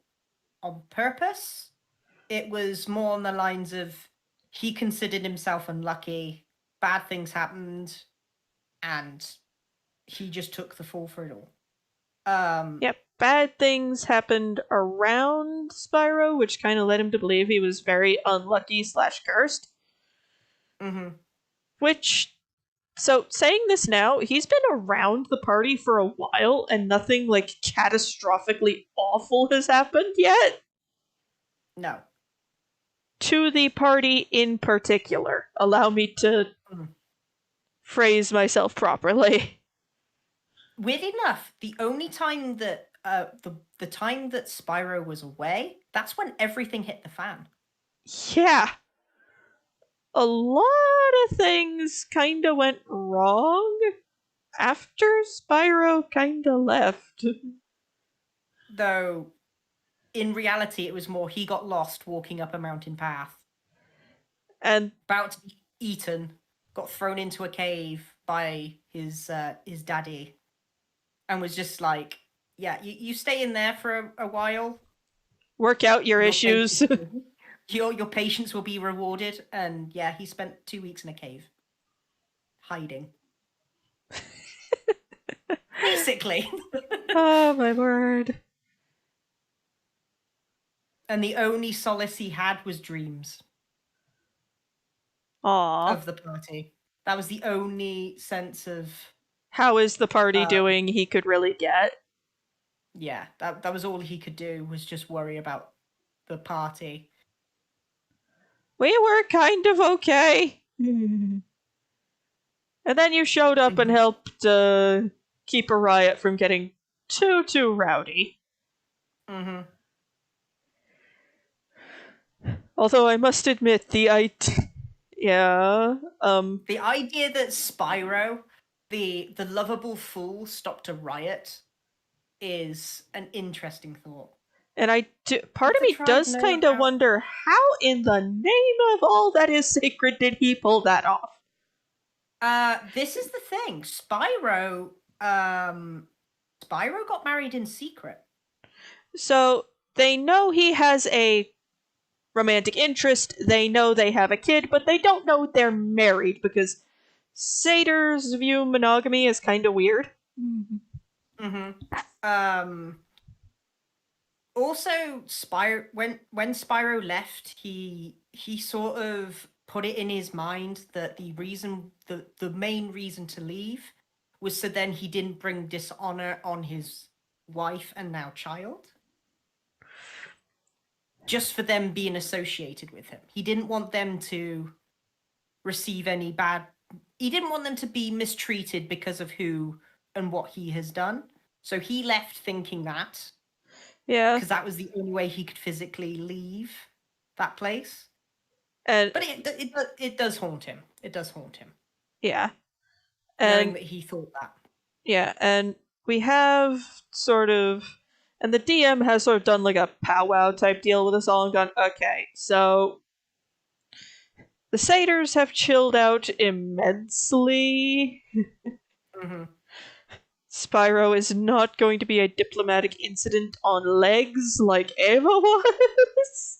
on purpose. It was more on the lines of he considered himself unlucky, bad things happened, and he just took the fall for it all.
Yep, bad things happened around Spyro, which kind of led him to believe he was very unlucky / cursed. Which, so saying this now, he's been around the party for a while and nothing like catastrophically awful has happened yet.
No.
To the party in particular. Allow me to phrase myself properly.
Weird enough, the only time that the time that Spyro was away, that's when everything hit the fan.
Yeah. A lot of things kinda went wrong after Spyro kinda left.
Though, in reality, it was more he got lost walking up a mountain path.
And
about to be eaten, got thrown into a cave by his daddy, and was just like, yeah, you stay in there for a while.
Work out your issues.
Your patience will be rewarded. And yeah, he spent 2 weeks in a cave. Hiding. Basically.
Oh my word.
And the only solace he had was dreams.
Aww.
Of the party. That was the only sense of...
How is the party doing he could really get?
Yeah, that was all he could do, was just worry about the party.
We were kind of okay. And then you showed up and helped keep a riot from getting too rowdy.
Mm-hmm.
Although I must admit, the idea
that Spyro, the lovable fool, stopped a riot is an interesting thought.
And part of me does kind of wonder how in the name of all that is sacred did he pull that off?
This is the thing. Spyro got married in secret.
So they know he has a romantic interest, they know they have a kid, but they don't know they're married because satyrs view monogamy as kind of weird.
Mm-hmm. Also, when Spyro left, he sort of put it in his mind that the main reason to leave was so then he didn't bring dishonor on his wife and now child. Just for them being associated with him. He didn't want them to receive any bad... He didn't want them to be mistreated because of who and what he has done. So he left thinking that.
Yeah.
Because that was the only way he could physically leave that place.
But
it does haunt him. It does haunt him.
Yeah.
Knowing that he thought that.
Yeah, and we have sort of... And the DM has sort of done like a powwow type deal with us all and gone, okay, so the satyrs have chilled out immensely.
Mm-hmm.
Spyro is not going to be a diplomatic incident on legs like Ava was.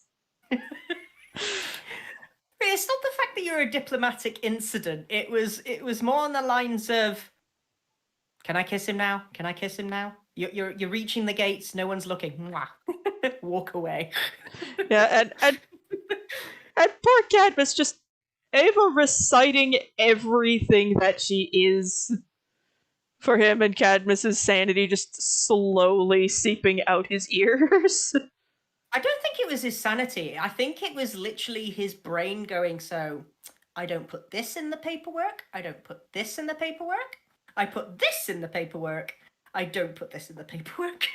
It's not the fact that you're a diplomatic incident. It was more on the lines of, can I kiss him now? Can I kiss him now? You're reaching the gates. No one's looking. Mwah. Walk away.
Yeah, and poor Cadmus just Ava reciting everything that she is for him, and Cadmus's sanity just slowly seeping out his ears.
I don't think it was his sanity. I think it was literally his brain going, so I don't put this in the paperwork. I don't put this in the paperwork. I put this in the paperwork. I don't put this in the paperwork.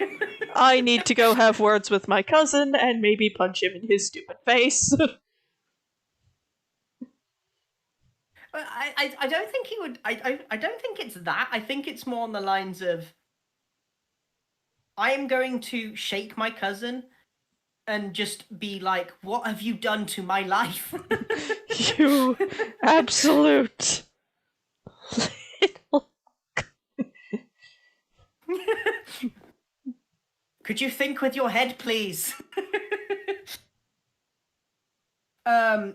I need to go have words with my cousin and maybe punch him in his stupid face.
I don't think he would... I don't think it's that. I think it's more on the lines of, I am going to shake my cousin and just be like, what have you done to my life?
You absolute little...
Could you think with your head, please? I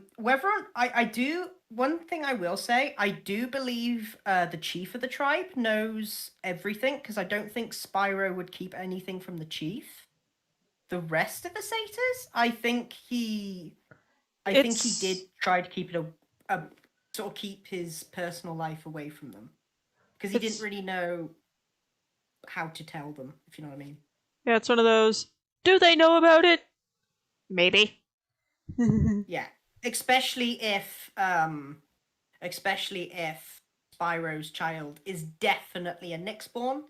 do... One thing I will say, I do believe the chief of the tribe knows everything, because I don't think Spyro would keep anything from the chief. The rest of the satyrs, I think he did try to keep it sort of keep his personal life away from them, because he didn't really know how to tell them, if you know what I mean.
Yeah, it's one of those, do they know about it? Maybe.
Yeah, especially if Spyro's child is definitely a Nyxborn.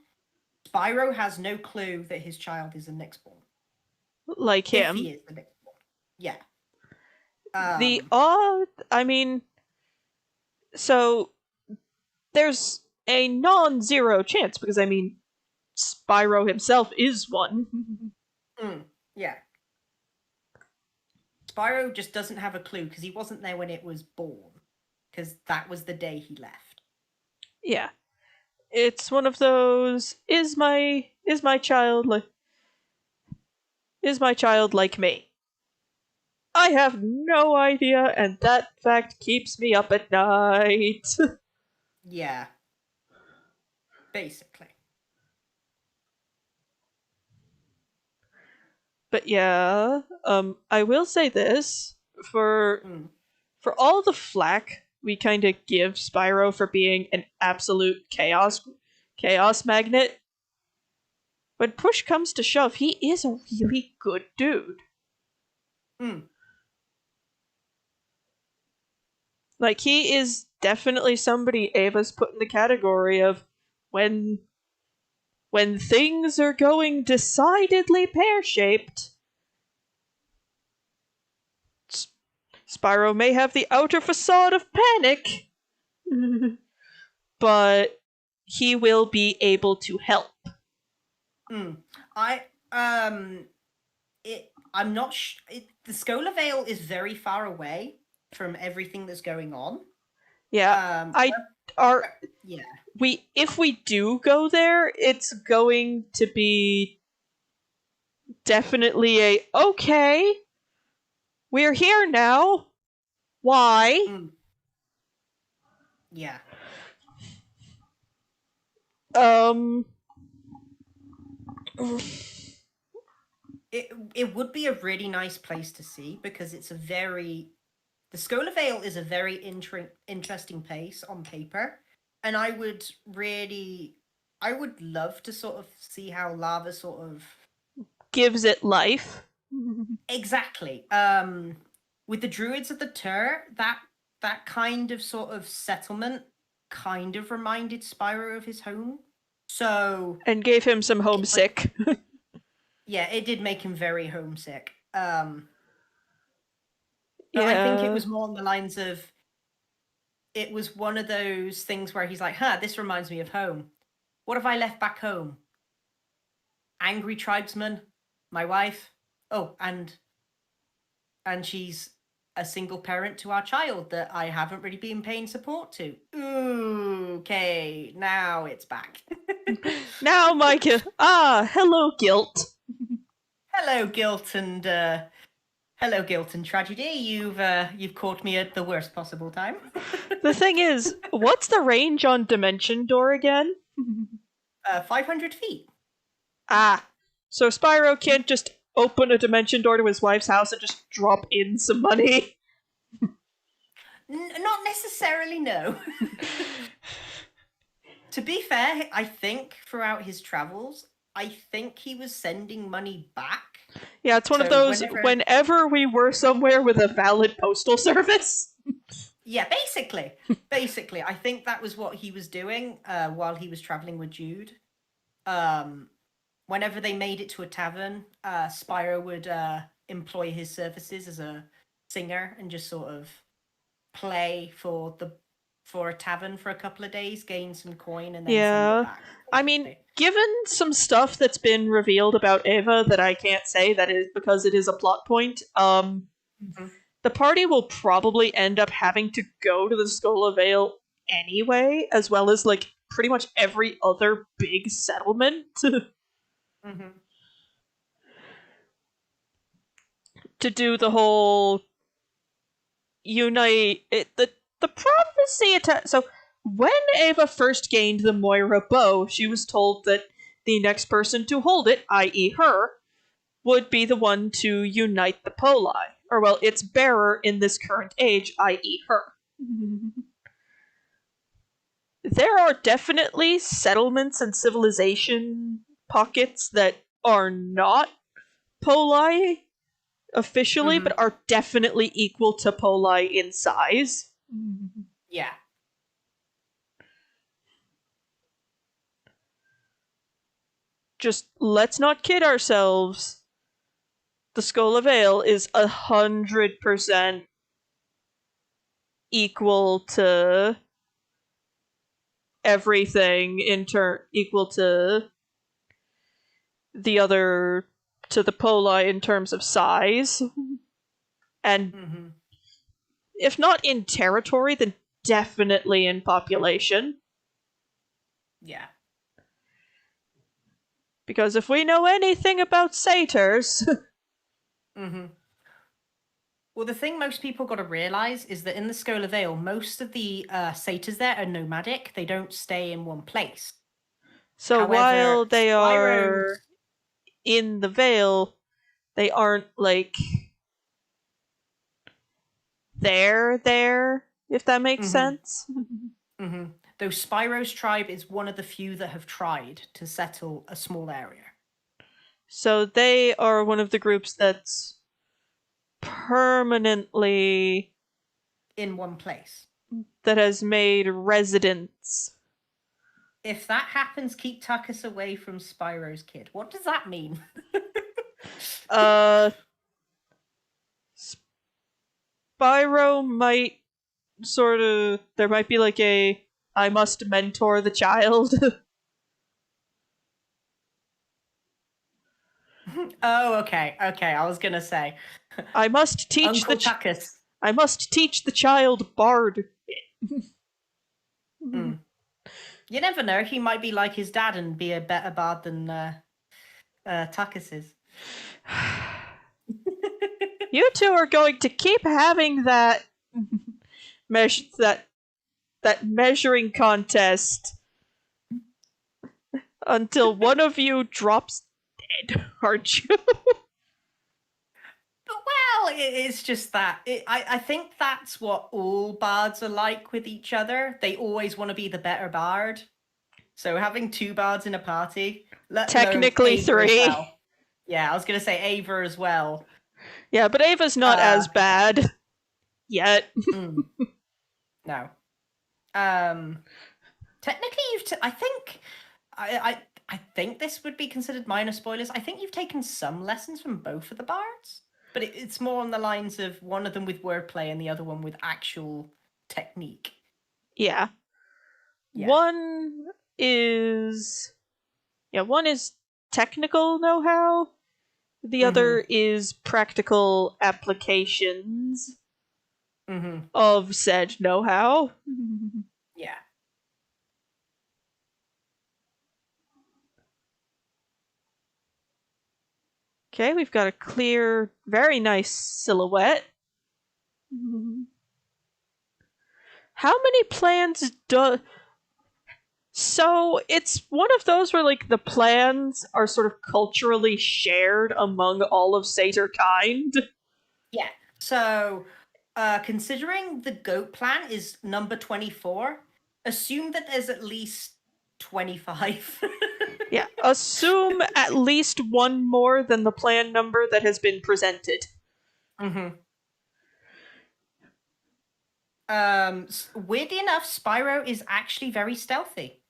Spyro has no clue that his child is a Nyxborn.
Like him.
If he is a Nyxborn. Yeah.
So there's a non-zero chance, because Spyro himself is one.
Yeah. Spyro just doesn't have a clue, because he wasn't there when it was born, because that was the day he left.
Yeah. It's one of those, is my child like me? I have no idea, and that fact keeps me up at night.
Yeah. Basically.
But yeah, I will say this, for all the flack we kind of give Spyro for being an absolute chaos magnet, when push comes to shove, he is a really good dude. Like, he is definitely somebody Ava's put in the category of when things are going decidedly pear-shaped, Spyro may have the outer facade of panic, but he will be able to help.
I I'm not. The Scola Vale is very far away from everything that's going on.
Yeah,
Yeah.
If we do go there, it's going to be definitely a okay. We're here now. Why?
Yeah. It would be a really nice place to see because it's the Scola Vale is a very interesting place on paper, and I would love to sort of see how lava sort of
gives it life.
exactly. With the Druids of the Tur, that kind of sort of settlement kind of reminded Spyro of his home. So
and gave him some homesick.
Yeah, it did make him very homesick. But
yeah.
I think it was more on the lines of it was one of those things where he's like, this reminds me of home. What have I left back home? Angry tribesman, my wife. Oh, and she's a single parent to our child that I haven't really been paying support to. Ooh, okay, now it's back.
Now, Micah. Hello, guilt.
Hello, guilt and tragedy. You've caught me at the worst possible time.
The thing is, what's the range on Dimension Door again?
500 feet.
So Spyro can't just open a Dimension Door to his wife's house and just drop in some money?
Not necessarily, no. To be fair, I think throughout his travels, I think he was sending money back.
Yeah, it's one of those, whenever we were somewhere with a valid postal service.
Yeah, basically. I think that was what he was doing while he was traveling with Jude. Whenever they made it to a tavern, Spyro would employ his services as a singer and just sort of play for a tavern for a couple of days, gain some coin, and then send it back.
I mean, given some stuff that's been revealed about Ava that I can't say, that is because it is a plot point, the party will probably end up having to go to the Scola Vale anyway, as well as, like, pretty much every other big settlement. To do the whole unite the prophecy attack. So when Ava first gained the Moira bow, she was told that the next person to hold it, i.e. her, would be the one to unite the Poli. Or, well, its bearer in this current age, i.e. her. There are definitely settlements and civilization pockets that are not Poli officially, but are definitely equal to Poli in size.
Yeah.
Just let's not kid ourselves. The Scola Vale is 100% equal to everything equal to the other, to the Poli in terms of size. And if not in territory, then definitely in population.
Yeah.
Because if we know anything about satyrs...
Well, the thing most people got to realize is that in the Scola Vale, most of the satyrs there are nomadic. They don't stay in one place.
So while they are in the Vale, they aren't, like, there, if that makes sense.
Though Spyro's tribe is one of the few that have tried to settle a small area.
So they are one of the groups that's permanently
in one place.
That has made residents.
If that happens, keep Tuckus away from Spyro's kid. What does that mean?
uh, Spyro might sort of. There might be like a. I must mentor the child.
Oh, okay. I was gonna say
I must teach
Uncle Tuckus.
I must teach the child Bard.
Mm. You never know. He might be like his dad and be a better bard than Tuckus is.
You two are going to keep having that that measuring contest until one of you drops dead, aren't you?
Well, it's just that. I think that's what all bards are like with each other. They always want to be the better bard. So having two bards in a party, let
Technically
alone Ava
three.
as well. Yeah, I was gonna say Ava as well.
Yeah, but Ava's not as bad yet.
No. Technically, I think I think this would be considered minor spoilers. I think you've taken some lessons from both of the bards, but it's more on the lines of one of them with wordplay and the other one with actual technique.
Yeah. One is technical know-how. The other is practical applications of said know-how.
Yeah.
Okay, we've got a clear, very nice silhouette. How many plans do... So, it's one of those where, like, the plans are sort of culturally shared among all of Satyr kind.
Yeah. So, considering the goat plan is number 24, assume that there's at least 25.
Yeah, assume at least one more than the plan number that has been presented.
Weirdly enough, Spyro is actually very stealthy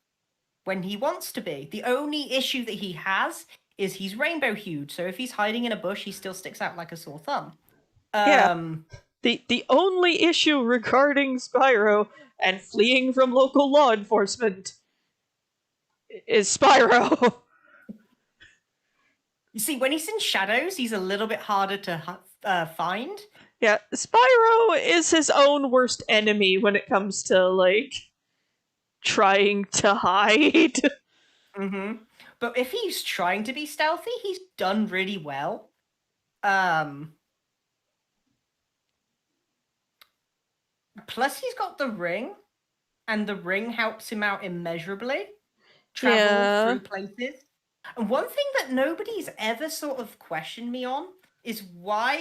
when he wants to be. The only issue that he has is he's rainbow hued, so if he's hiding in a bush, he still sticks out like a sore thumb.
The only issue regarding Spyro and fleeing from local law enforcement is Spyro.
You see, when he's in shadows, he's a little bit harder to find.
Yeah, Spyro is his own worst enemy when it comes to, like, trying to hide.
But if he's trying to be stealthy, he's done really well. Plus, he's got the ring, and the ring helps him out immeasurably. Travel through places. And one thing that nobody's ever sort of questioned me on is why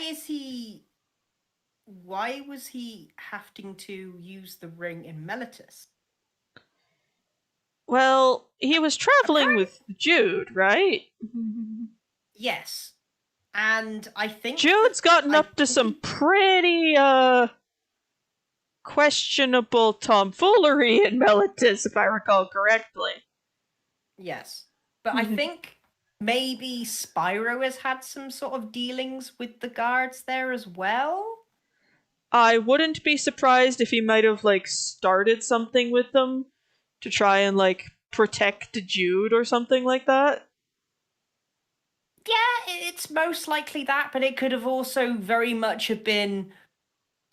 was he having to use the ring in Meletus?
Well, he was traveling with Jude, right?
Yes. And I think
Jude's gotten up to some pretty questionable tomfoolery in Meletus, if I recall correctly.
Yes. But I think maybe Spyro has had some sort of dealings with the guards there as well.
I wouldn't be surprised if he might have, like, started something with them to try and, like, protect Jude or something like that.
Yeah, it's most likely that, but it could have also very much have been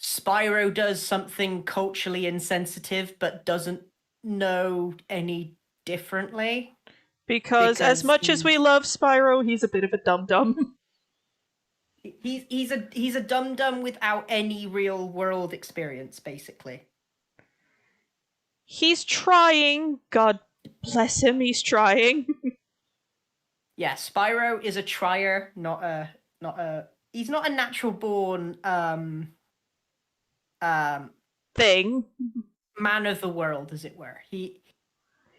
Spyro does something culturally insensitive but doesn't know any differently.
Because as much as we love Spyro, he's a bit of a dum-dum.
He's a dum-dum without any real world experience, basically.
He's trying. God bless him, he's trying.
Yeah, Spyro is a trier, he's not a natural born
thing.
Man of the world, as it were.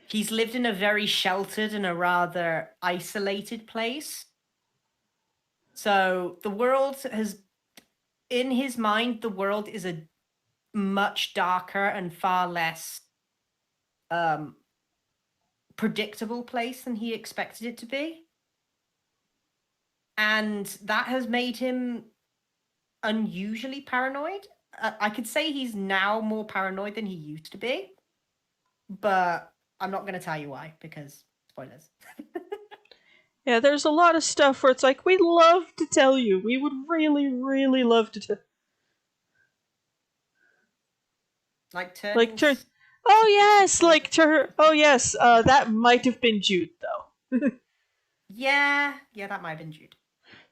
He's lived in a very sheltered and a rather isolated place. So the world has, in his mind, the world is a much darker and far less predictable place than he expected it to be. And that has made him unusually paranoid. I could say he's now more paranoid than he used to be, but I'm not going to tell you why, because spoilers.
Yeah, there's a lot of stuff where it's like, we'd love to tell you. We would really, really love to tell.
Like turning...
Like, oh yes, oh yes, that might have been Jude, though.
Yeah, that might have been Jude.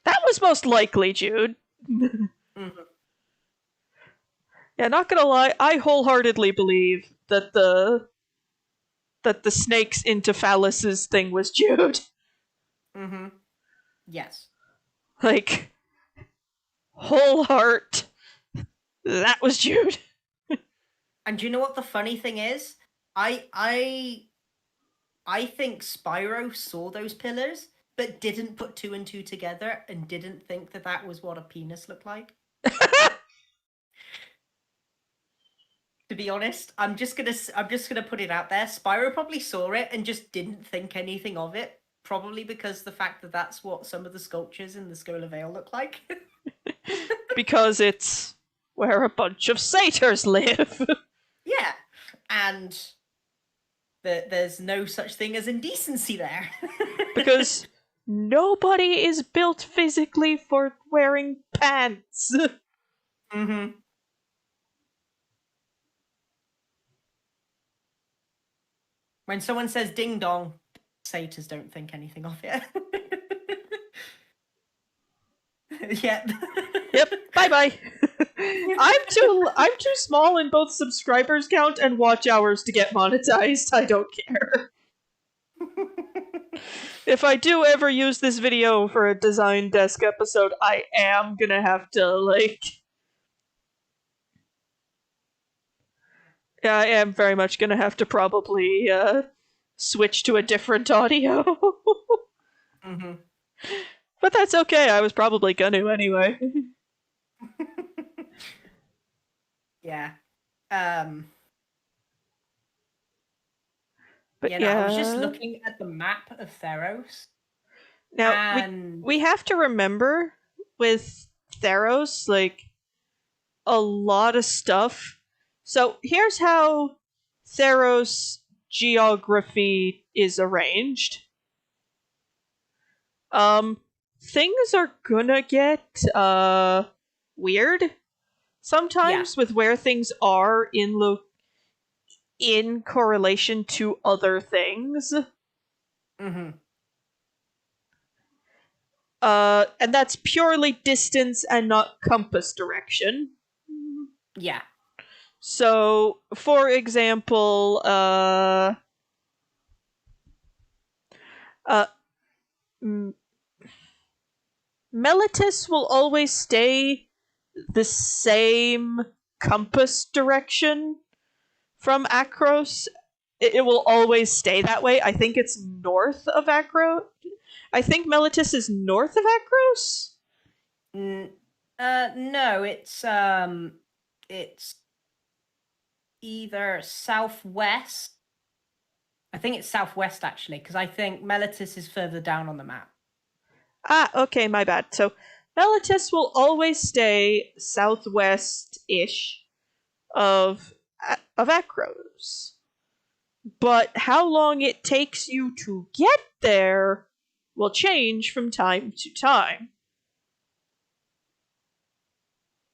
That was most likely Jude.
Mm-hmm.
Yeah, not gonna lie, I wholeheartedly believe that the snakes into phalluses thing was Jude.
Mm-hmm. Yes.
Like, whole heart, that was Jude.
And do you know what the funny thing is? I think Spyro saw those pillars, but didn't put two and two together and didn't think that that was what a penis looked like. To be honest, I'm just gonna put it out there. Spyro probably saw it and just didn't think anything of it. Probably because the fact that that's what some of the sculptures in the Schola Vale look like.
Because it's where a bunch of satyrs live.
Yeah, and there's no such thing as indecency there.
Because nobody is built physically for wearing pants.
Mm-hmm. When someone says ding dong, satyrs don't think anything of it. Yeah.
Yep. Bye bye. I'm too small in both subscribers count and watch hours to get monetized. I don't care. If I do ever use this video for a design desk episode, I am gonna have to yeah, I am very much gonna have to probably switch to a different audio.
Mm-hmm.
But that's okay, I was probably gonna anyway.
Yeah.
But
I was just looking at the map of Theros.
Now,
and
we have to remember with Theros, a lot of stuff. So here's how Theros geography is arranged. Things are gonna get weird sometimes with where things are in correlation to other things.
Mm-hmm.
And that's purely distance and not compass direction.
Yeah.
So, for example, Meletis will always stay the same compass direction from Akros. It will always stay that way. I think it's north of Akros. I think Meletis is north of Akros?
No, it's either southwest. I think it's southwest, actually, because I think Meletis is further down on the map.
Ah, okay, my bad. So, Meletis will always stay southwest-ish of Akros. But how long it takes you to get there will change from time to time.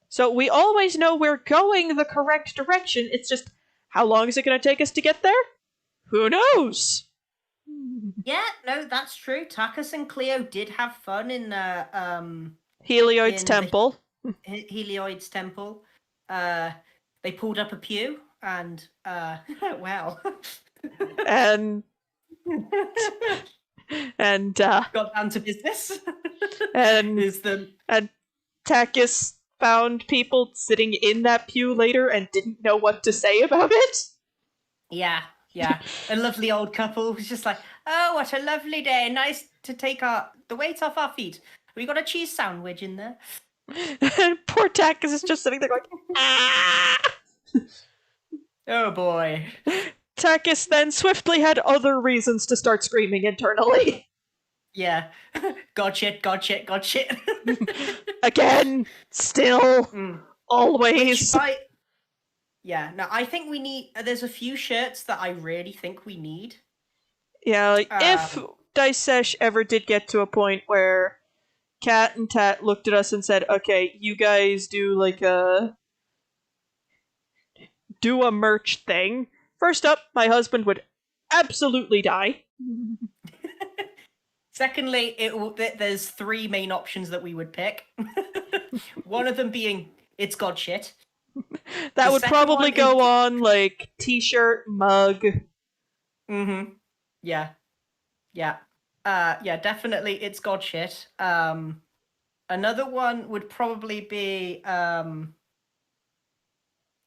So we always know we're going the correct direction, it's just, how long is it going to take us to get there? Who knows?
Yeah, no, that's true. Takas and Cleo did have fun in
Helioid's temple.
Helioid's temple. They pulled up a pew and well.
and
got down to business.
and Takis found people sitting in that pew later and didn't know what to say about it.
Yeah. A lovely old couple who's just like, oh, what a lovely day. Nice to take the weight off our feet. We got a cheese sandwich in there.
And poor Takis is just sitting there going, ah!
Oh boy.
Takis then swiftly had other reasons to start screaming internally.
Yeah. God shit, god shit, god shit.
Again, still, always.
Yeah, no, I think we need. There's a few shirts that I really think we need.
Yeah, like, if Sesh ever did get to a point where Cat and Tat looked at us and said, okay, you guys do like do a merch thing. First up, my husband would absolutely die.
Secondly, there's three main options that we would pick. One of them being it's god shit.
That would probably go on like t-shirt, mug.
Mm-hmm. Yeah. Yeah. Yeah, definitely it's god shit. Another one would probably be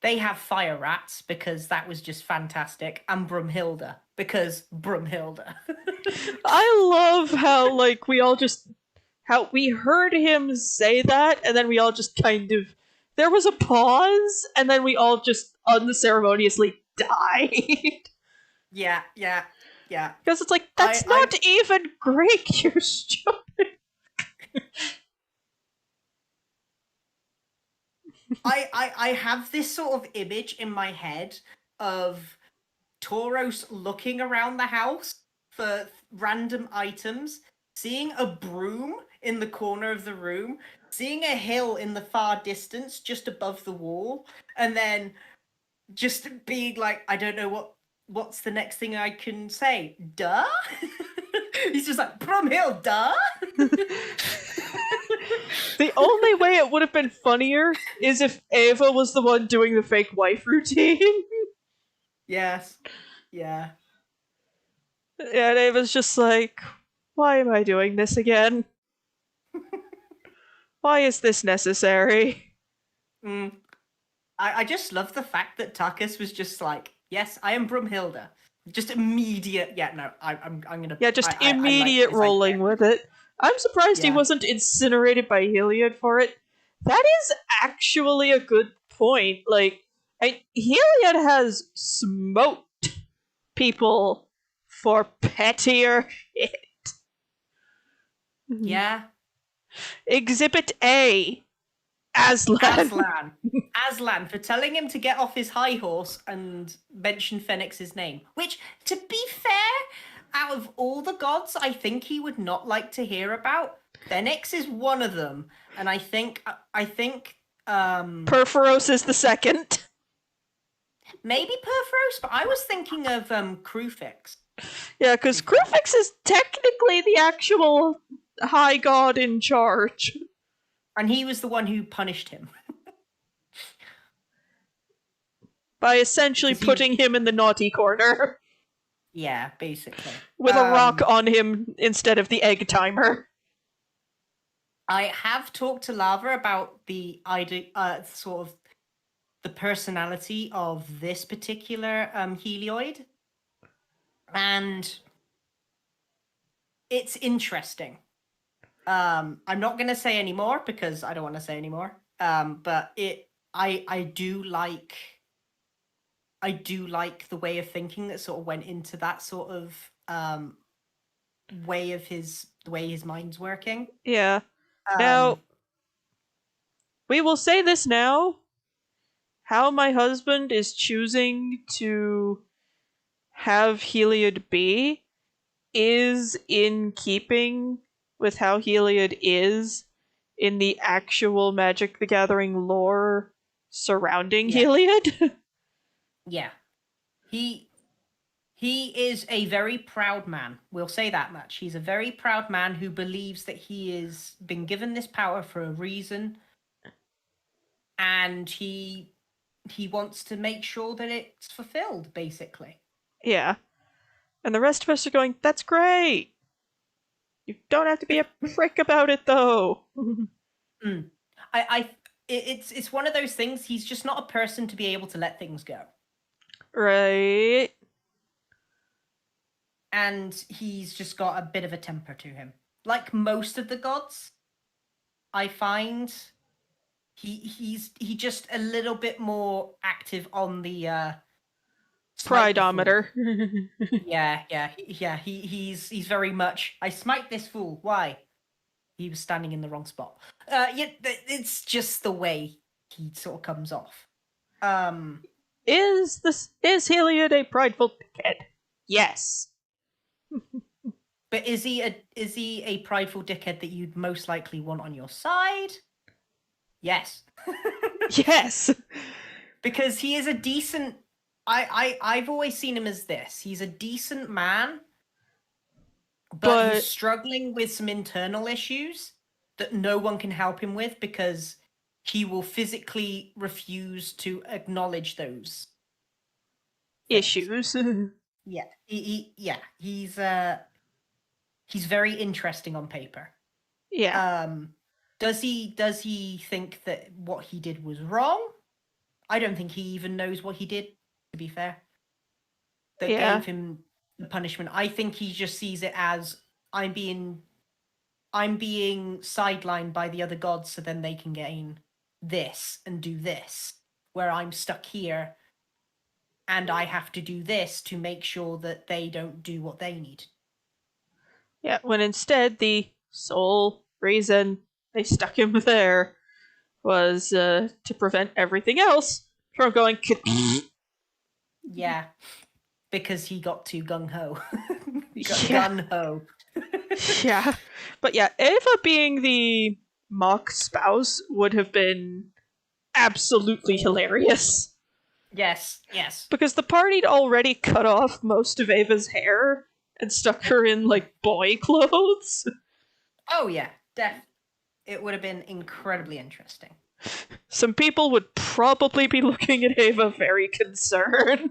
they have fire rats because that was just fantastic, and Brumhilda because Brumhilda.
I love how like we all just how we heard him say that and then we all just kind of there was a pause and then we all just unceremoniously died.
Yeah.
Because it's like that's not even Greek, you're stupid.
I have this sort of image in my head of Tauros looking around the house for random items, seeing a broom in the corner of the room, seeing a hill in the far distance just above the wall, and then just being like, I don't know what's the next thing I can say? Duh? He's just like, Brumhill, duh?
The only way it would have been funnier is if Ava was the one doing the fake wife routine.
Yes. Yeah.
And Ava's just like, why am I doing this again? Why is this necessary?
I just love the fact that Takis was just like, yes, I am Brumhilda. Just immediate. Yeah, no, I'm gonna.
Yeah, just immediate
I like
rolling with it. I'm surprised he wasn't incinerated by Heliod for it. That is actually a good point. Like, Heliod has smoked people for pettier shit.
Yeah.
Exhibit A.
Aslan for telling him to get off his high horse and mention Phoenix's name. Which, to be fair, out of all the gods, I think he would not like to hear about. Phoenix is one of them, and I think
Perforos is the second.
Maybe Perforos, but I was thinking of Crufix.
Yeah, because Crufix is technically the actual high god in charge.
And he was the one who punished him.
By essentially putting him in the naughty corner.
Yeah, basically.
With a rock on him instead of the egg timer.
I have talked to Lava about the idea, sort of the personality of this particular helioid. And it's interesting. I'm not going to say any more because I don't want to say any more. But I do like the way of thinking that sort of went into that sort of way of the way his mind's working.
Yeah. Now, we will say this now. How my husband is choosing to have Heliod be is in keeping with how Heliod is in the actual Magic the Gathering lore surrounding Heliod.
Yeah. He is a very proud man. We'll say that much. He's a very proud man who believes that he has been given this power for a reason, and he wants to make sure that it's fulfilled, basically.
Yeah. And the rest of us are going, that's great! You don't have to be a prick about it, though!
It's one of those things, he's just not a person to be able to let things go.
Right.
And he's just got a bit of a temper to him. Like most of the gods, I find he just a little bit more active on the smite the fool.
Prideometer.
Yeah. He's very much. I smite this fool. Why? He was standing in the wrong spot. It's just the way he sort of comes off.
Is Heliod a prideful dickhead? Yes.
But is he a prideful dickhead that you'd most likely want on your side? Yes.
Yes.
Because he is a decent. I've always seen him as this. He's a decent man, but he's struggling with some internal issues that no one can help him with because he will physically refuse to acknowledge those
issues.
Yeah, he's very interesting on paper.
Yeah.
Does he think that what he did was wrong? I don't think he even knows what he did, to be fair. That gave him the punishment. I think he just sees it as I'm being sidelined by the other gods so then they can gain this and do this, where I'm stuck here and I have to do this to make sure that they don't do what they need.
Yeah, when instead the sole reason they stuck him there was to prevent everything else from going.
Yeah, because he got too gung-ho. He got gun-ho.
Yeah, but yeah, Ava being the mock spouse would have been absolutely hilarious.
Yes.
Because the party'd already cut off most of Ava's hair and stuck her in, like, boy clothes.
Oh yeah, it would have been incredibly interesting.
Some people would probably be looking at Ava very concerned.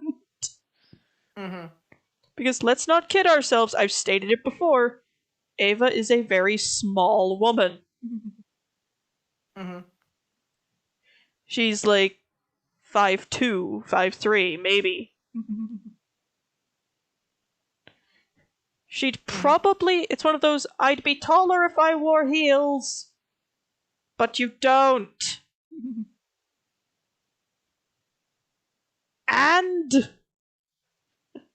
Mm-hmm.
Because let's not kid ourselves, I've stated it before, Ava is a very small woman.
Mm-hmm.
She's like 5'2", 5'3", maybe. She'd probably, it's one of those, I'd be taller if I wore heels. But you don't. And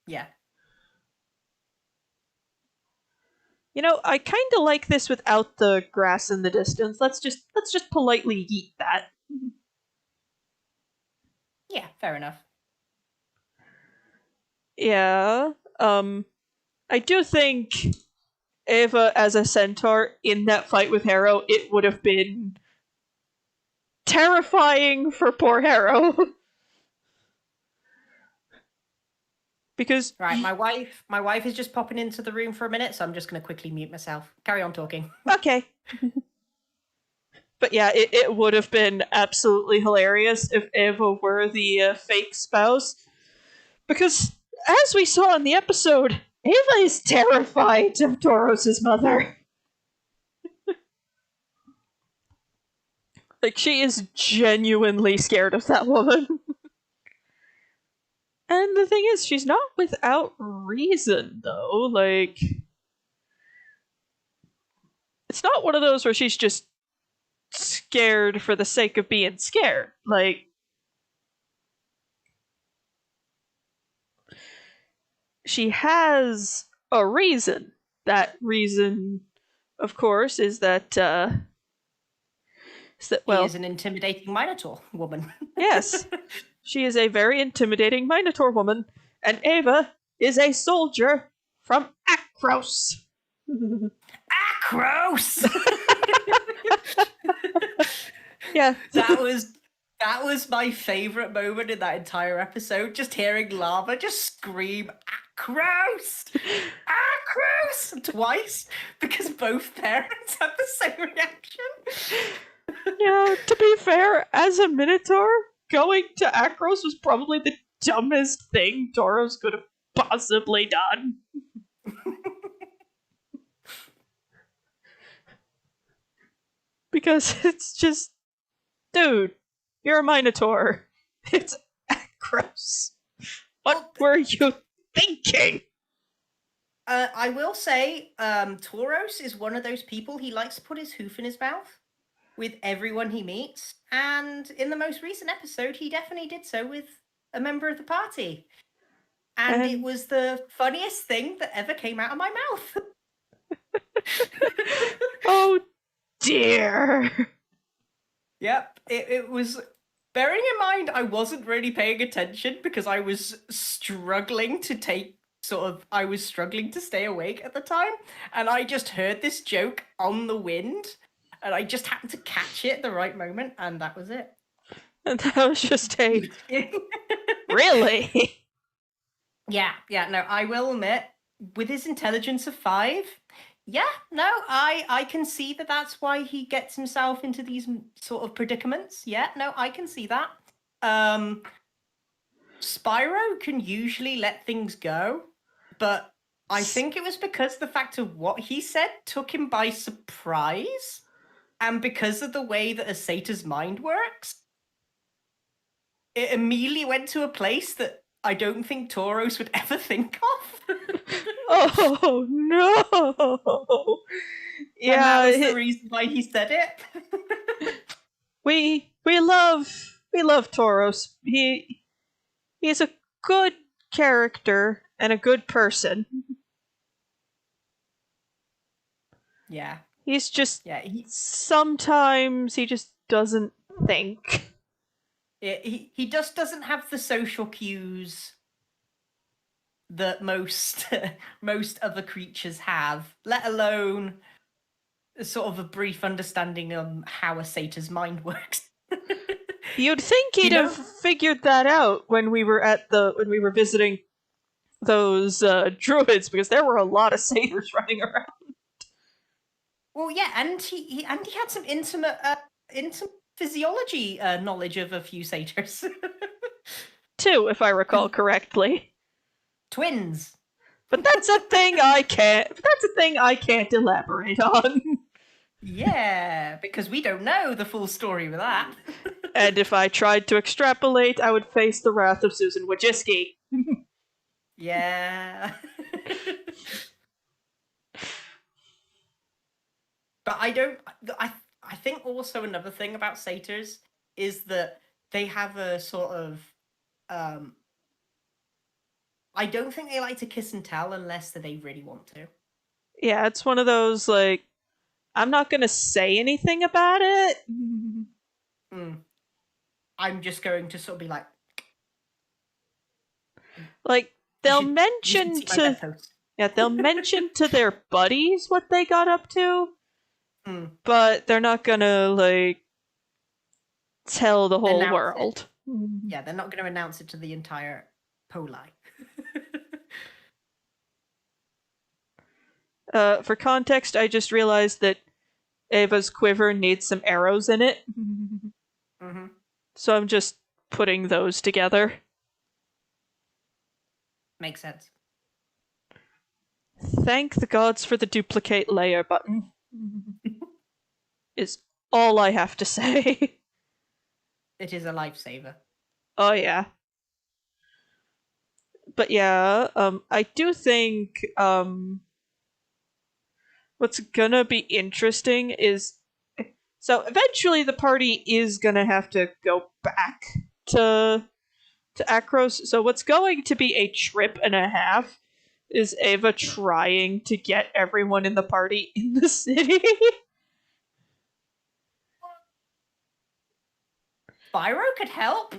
yeah.
You know, I kind of like this without the grass in the distance. Let's just politely yeet that.
Yeah, fair enough.
Yeah. I do think Ava as a centaur in that fight with Harrow, it would have been terrifying for poor Harrow. Because
right, my wife is just popping into the room for a minute, so I'm just going to quickly mute myself. Carry on talking.
Okay. But yeah, it would have been absolutely hilarious if Ava were the fake spouse. Because, as we saw in the episode, Ava is terrified of Toros' mother. Like, she is genuinely scared of that woman. And the thing is, she's not without reason, though. Like, it's not one of those where she's just scared for the sake of being scared. Like, she has a reason. That reason, of course, is that, well,
she is an intimidating Minotaur woman.
Yes. She is a very intimidating Minotaur woman, and Ava is a soldier from Akros.
Akros!
Yeah.
That was my favorite moment in that entire episode. Just hearing Lava just scream Akros! Akros! Twice, because both parents had the same reaction.
Yeah, to be fair, as a Minotaur, going to Akros was probably the dumbest thing Toros could have possibly done. Because it's just, dude, you're a Minotaur. It's Akros. What were you thinking?
I will say, Tauros is one of those people, he likes to put his hoof in his mouth. with everyone he meets, and in the most recent episode, he definitely did so with a member of the party. And it
And
was the funniest thing that ever came out of my mouth.
oh dear.
Yep, it was. Bearing in mind, I wasn't really paying attention because I was struggling to I was struggling to stay awake at the time, and I just heard this joke on the wind, and I just happened to catch it at the right moment, and that was it.
And that was just a really.
Yeah, no, I will admit, with his intelligence of 5, yeah, no, I can see that that's why he gets himself into these sort of predicaments. Yeah, no, I can see that. Spyro can usually let things go, but I think it was because the fact of what he said took him by surprise, and because of the way that a satyr's mind works, it immediately went to a place that I don't think Tauros would ever think of.
Oh no.
And that
Yeah,
was the reason why he said it.
we love Tauros. He's a good character and a good person.
Yeah.
He's just
Yeah,
sometimes he just doesn't think.
he just doesn't have the social cues that most most other creatures have, let alone sort of a brief understanding on how a satyr's mind works.
You'd think he'd
You know,
have figured that out when we were visiting those druids, because there were a lot of satyrs running around.
well, yeah, and he had some intimate physiology knowledge of a few satyrs.
Too, if I recall correctly.
Twins.
But that's a thing I can't. That's a thing I can't elaborate on.
Yeah, because we don't know the full story with that.
And if I tried to extrapolate, I would face the wrath of Susan Wojcicki.
Yeah. But I don't. I think also another thing about satyrs is that they have a sort of. I don't think they like to kiss and tell unless they really want to.
Yeah, it's one of those, like, I'm not gonna say anything about it.
I'm just going to sort of be
like, they'll mention to they'll mention to their buddies what they got up to, but they're not gonna like tell the whole world.
Yeah, they're not going to announce it to the entire Poli.
For context, I just realized that Ava's quiver needs some arrows in it. So I'm just putting those together.
Makes sense.
Thank the gods for the duplicate layer button. Is all I have to say.
It is a lifesaver.
Oh yeah. But yeah, I do think what's gonna be interesting is, so eventually the party is gonna have to go back to Akros. So what's going to be a trip and a half is Ava trying to get everyone in the party in the city.
Spyro could help.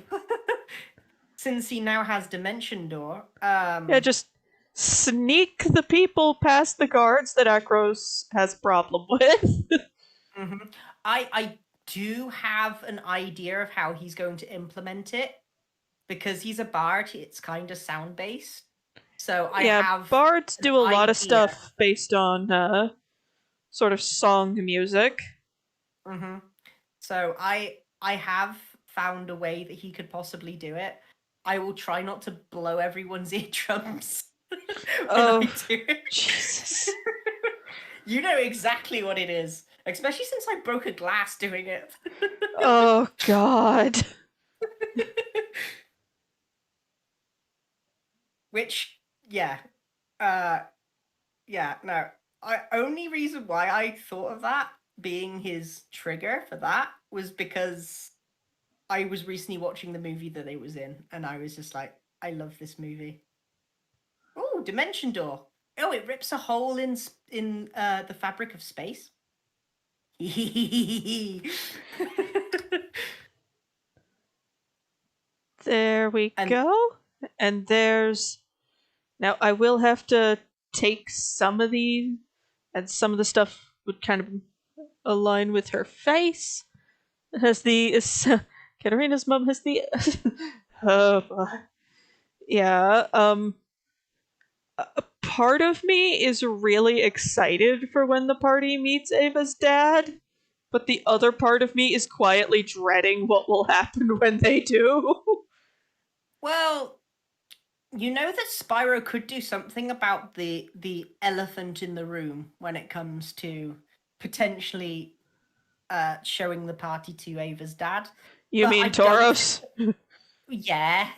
Since he now has Dimension Door.
Yeah, just sneak the people past the guards that Akros has problem with.
I do have an idea of how he's going to implement it. Because he's a bard, it's kind of sound-based. So I have
bards do a lot of
idea.
stuff based on sort of song music.
So I have found a way that he could possibly do it. I will try not to blow everyone's eardrums when I do it.
Jesus.
You know exactly what it is. Especially since I broke a glass doing it.
Oh, God.
Which, yeah. Yeah, no. Only reason why I thought of that being his trigger for that was because I was recently watching the movie that it was in, and I was just like, I love this movie. Oh, Dimension Door. Oh, it rips a hole in the fabric of space.
There we
And
go. And there's. Now, I will have to take some of the. And some of the stuff would kind of align with her face. Has the. Katarina's mom has the. Oh, yeah. A part of me is really excited for when the party meets Ava's dad, but the other part of me is quietly dreading what will happen when they do.
well, you know that Spyro could do something about the elephant in the room when it comes to potentially showing the party to Ava's dad.
You
But I
mean
don't.
Tauros?
Yeah.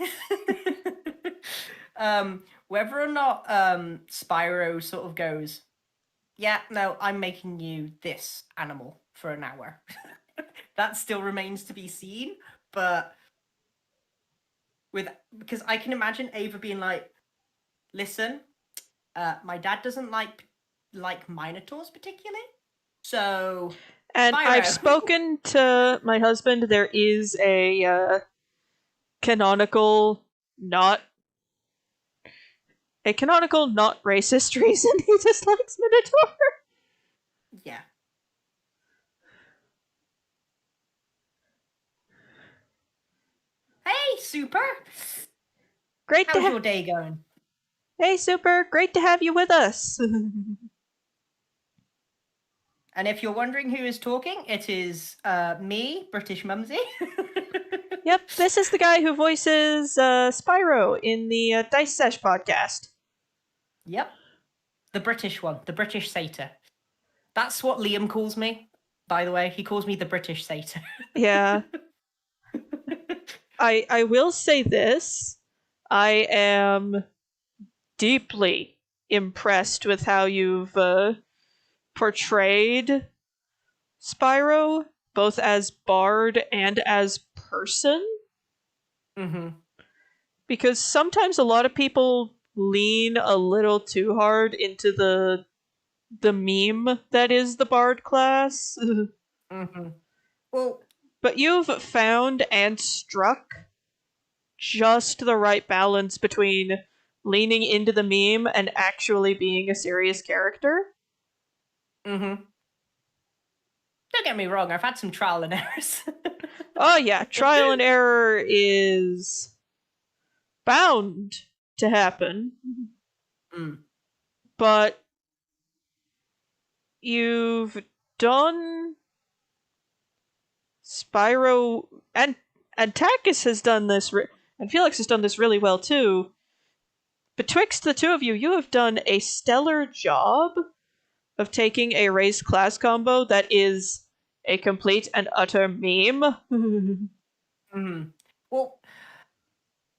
Whether or not Spyro sort of goes, yeah, no, I'm making you this animal for an hour. That still remains to be seen, but because I can imagine Ava being like, listen, my dad doesn't like minotaurs particularly, so
And I've
Spyro.
spoken to my husband. There is a canonical, not not racist reason he dislikes Minotaur.
Yeah. Hey, Super.
Great to
How's
have.
your day going?
Hey, Super. Great to have you with us.
And if you're wondering who is talking, it is me, British Mumsy.
Yep, this is the guy who voices Spyro in the Dice Sesh podcast.
Yep. The British one, the British satyr. That's what Liam calls me, by the way. He calls me the British satyr.
Yeah. I will say this. I am deeply impressed with how you've portrayed Spyro, both as bard and as person.
Mm-hmm.
Because sometimes a lot of people lean a little too hard into the meme that is the bard class.
Mm-hmm. Well,
But you've found and struck just the right balance between leaning into the meme and actually being a serious character.
mm-hmm. Don't get me wrong, I've had some trial and errors.
Oh yeah, trial and error is bound to happen.
Mm.
But you've done Spyro and Takis has done this and Felix has done this really well too. Betwixt the two of you, you have done a stellar job of taking a race class combo that is a complete and utter meme.
Mm-hmm. Well,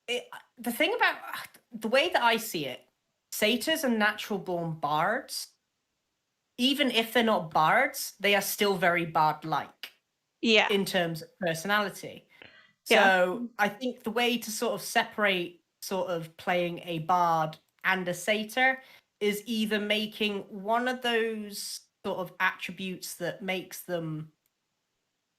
the thing about the way that I see it, satyrs are natural born bards. Even if they're not bards, they are still very bard-like
Yeah.
in terms of personality.
Yeah.
So I think the way to sort of separate sort of playing a bard and a satyr is either making one of those sort of attributes that makes them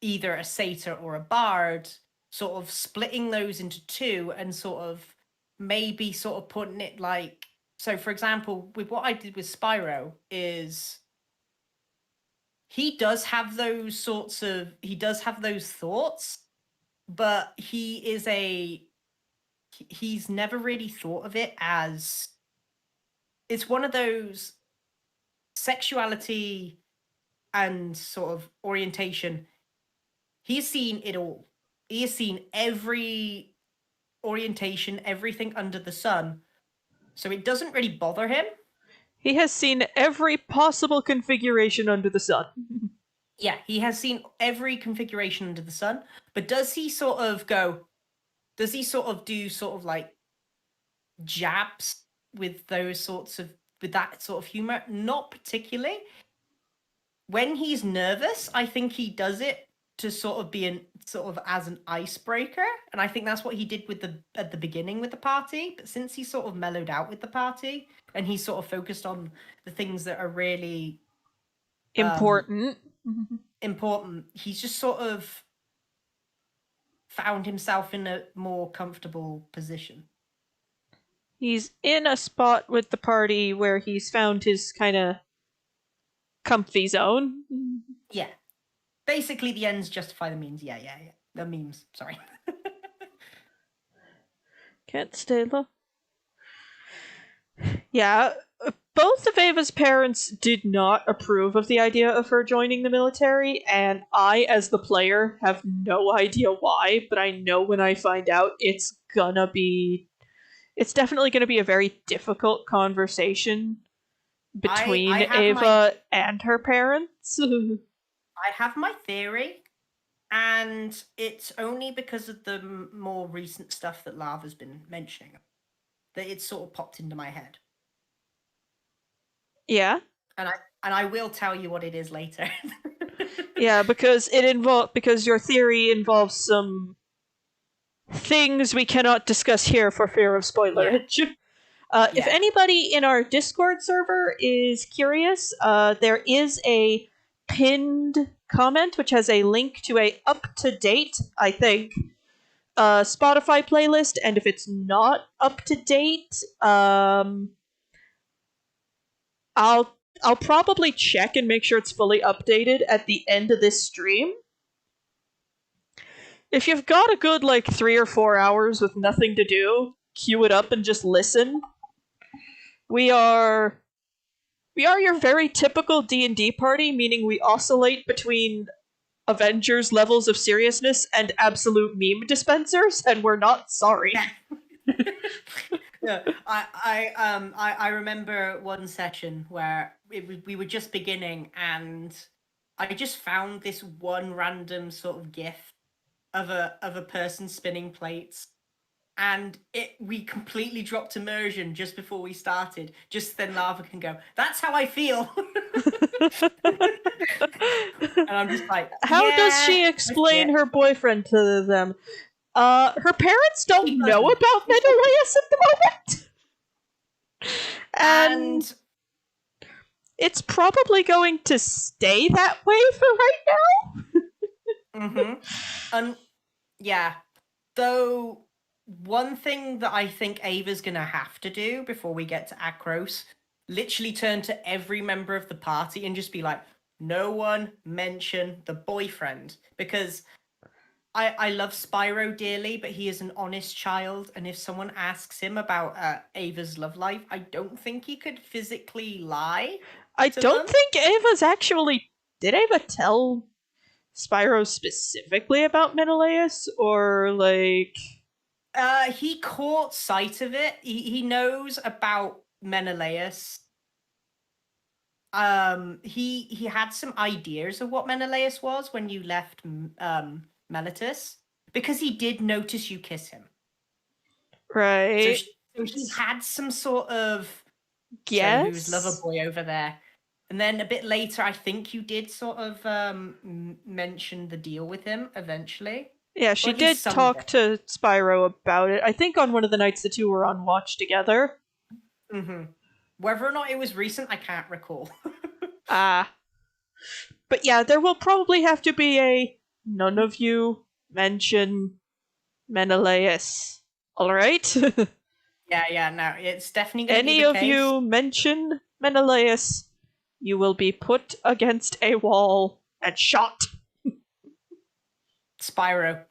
either a satyr or a bard, sort of splitting those into two and sort of maybe sort of putting it like, so for example, with what I did with Spyro is he does have those sorts of, he does have those thoughts, but he's never really thought of it as, it's one of those sexuality and sort of orientation. He's seen it all. He has seen every orientation, everything under the sun. So it doesn't really bother him.
He has seen every possible configuration under the sun.
Yeah, he has seen every configuration under the sun. But does he sort of go, does he sort of do sort of like jabs with those sorts of, with that sort of humor? Not particularly. when he's nervous, I think he does it to sort of be as an icebreaker, and I think that's what he did at the beginning with the party. But since he's sort of mellowed out with the party, and he's sort of focused on the things that are really
important,
important, he's just sort of found himself in a more comfortable position.
He's in a spot with the party where he's found his kind of comfy zone.
Yeah. Basically, the ends justify the means. Yeah. The memes, sorry.
Can't stay low. Yeah, both of Ava's parents did not approve of the idea of her joining the military, and I, as the player, have no idea why, but I know when I find out it's definitely going to be a very difficult conversation between Ava and her parents.
I have my theory, and it's only because of the more recent stuff that Lava's been mentioning that it's sort of popped into my head.
Yeah.
And I will tell you what it is later.
Yeah, because your theory involves some things we cannot discuss here for fear of spoilerage. Yeah. If anybody in our Discord server is curious, there is a pinned comment which has a link to a up-to-date, I think, Spotify playlist, and if it's not up-to-date, I'll probably check and make sure it's fully updated at the end of this stream. If you've got a good 3 or 4 hours with nothing to do, queue it up and just listen. We are your very typical D&D party, meaning we oscillate between Avengers levels of seriousness and absolute meme dispensers, and we're not sorry.
Yeah, I remember one session where we were just beginning, and I just found this one random sort of gif of a person spinning plates, and we completely dropped immersion just before we started. Just then Lava can go, "That's how I feel." And I'm just like,
how does she explain her boyfriend to them? Her parents don't know about Menelaus at the moment. And it's probably going to stay that way for right
now. Yeah. Though, one thing that I think Ava's gonna have to do before we get to Akros, literally turn to every member of the party and just be like, no one mention the boyfriend. Because I love Spyro dearly, but he is an honest child, and if someone asks him about Ava's love life, I don't think he could physically lie.
I don't think Ava's actually... Did Ava tell Spyro specifically about Menelaus, or
he caught sight of it. He knows about Menelaus. He had some ideas of what Menelaus was when you left Meletus, because he did notice you kiss him.
Right.
So he had some sort of
guess.
So who's lover boy over there? And then a bit later, I think you did sort of mention the deal with him eventually.
Yeah, she did talk to Spyro about it. I think on one of the nights the two were on watch together.
Whether or not it was recent, I can't recall.
But yeah, there will probably have to be a none of you mention Menelaus. Alright?
Yeah, no, it's definitely going to be
the case. Any of you mention Menelaus, you will be put against a wall and shot.
Spyro.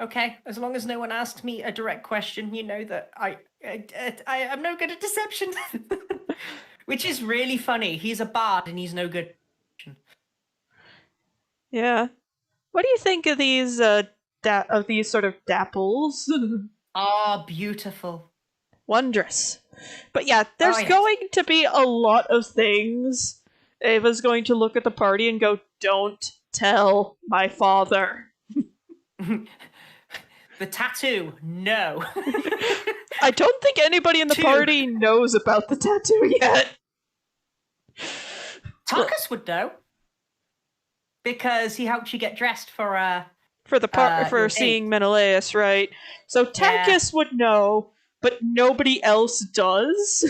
Okay, as long as no one asks me a direct question, you know that I'm no good at deception. Which is really funny. He's a bard and he's no good.
Yeah. What do you think of these these sort of dapples?
Beautiful.
Wondrous. But yeah, there's going to be a lot of things. Ava's going to look at the party and go, "Don't tell my father."
The tattoo, no.
I don't think anybody in the party knows about the tattoo yet.
Tarkus would know because he helped you get dressed for
for
your
seeing
date.
Menelaus, right? So
Yeah.
Tarkus would know, but nobody else does.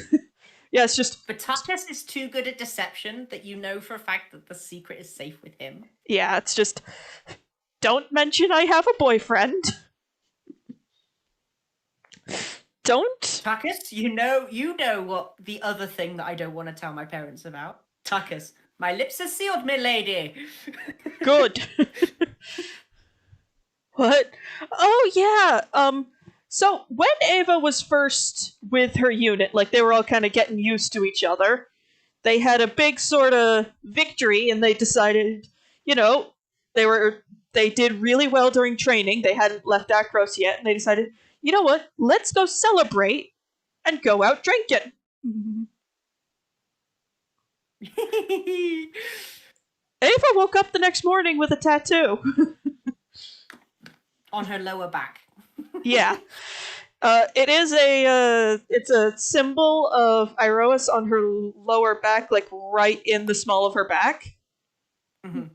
Yeah, it's just
But Tarkus is too good at deception that you know for a fact that the secret is safe with him.
yeah, it's just don't mention I have a boyfriend. Don't.
Tarkus, you know what the other thing that I don't want to tell my parents about. Tarkus, my lips are sealed, my lady.
Good. What? Oh yeah. So when Ava was first with her unit, like they were all kind of getting used to each other, they had a big sort of victory, and they decided, you know, they did really well during training. They hadn't left Akros yet, and they decided, you know what? Let's go celebrate and go out drinking. Ava woke up the next morning with a tattoo.
On her lower back.
Yeah. It's a symbol of Iroas on her lower back, like right in the small of her back.
Mm-hmm.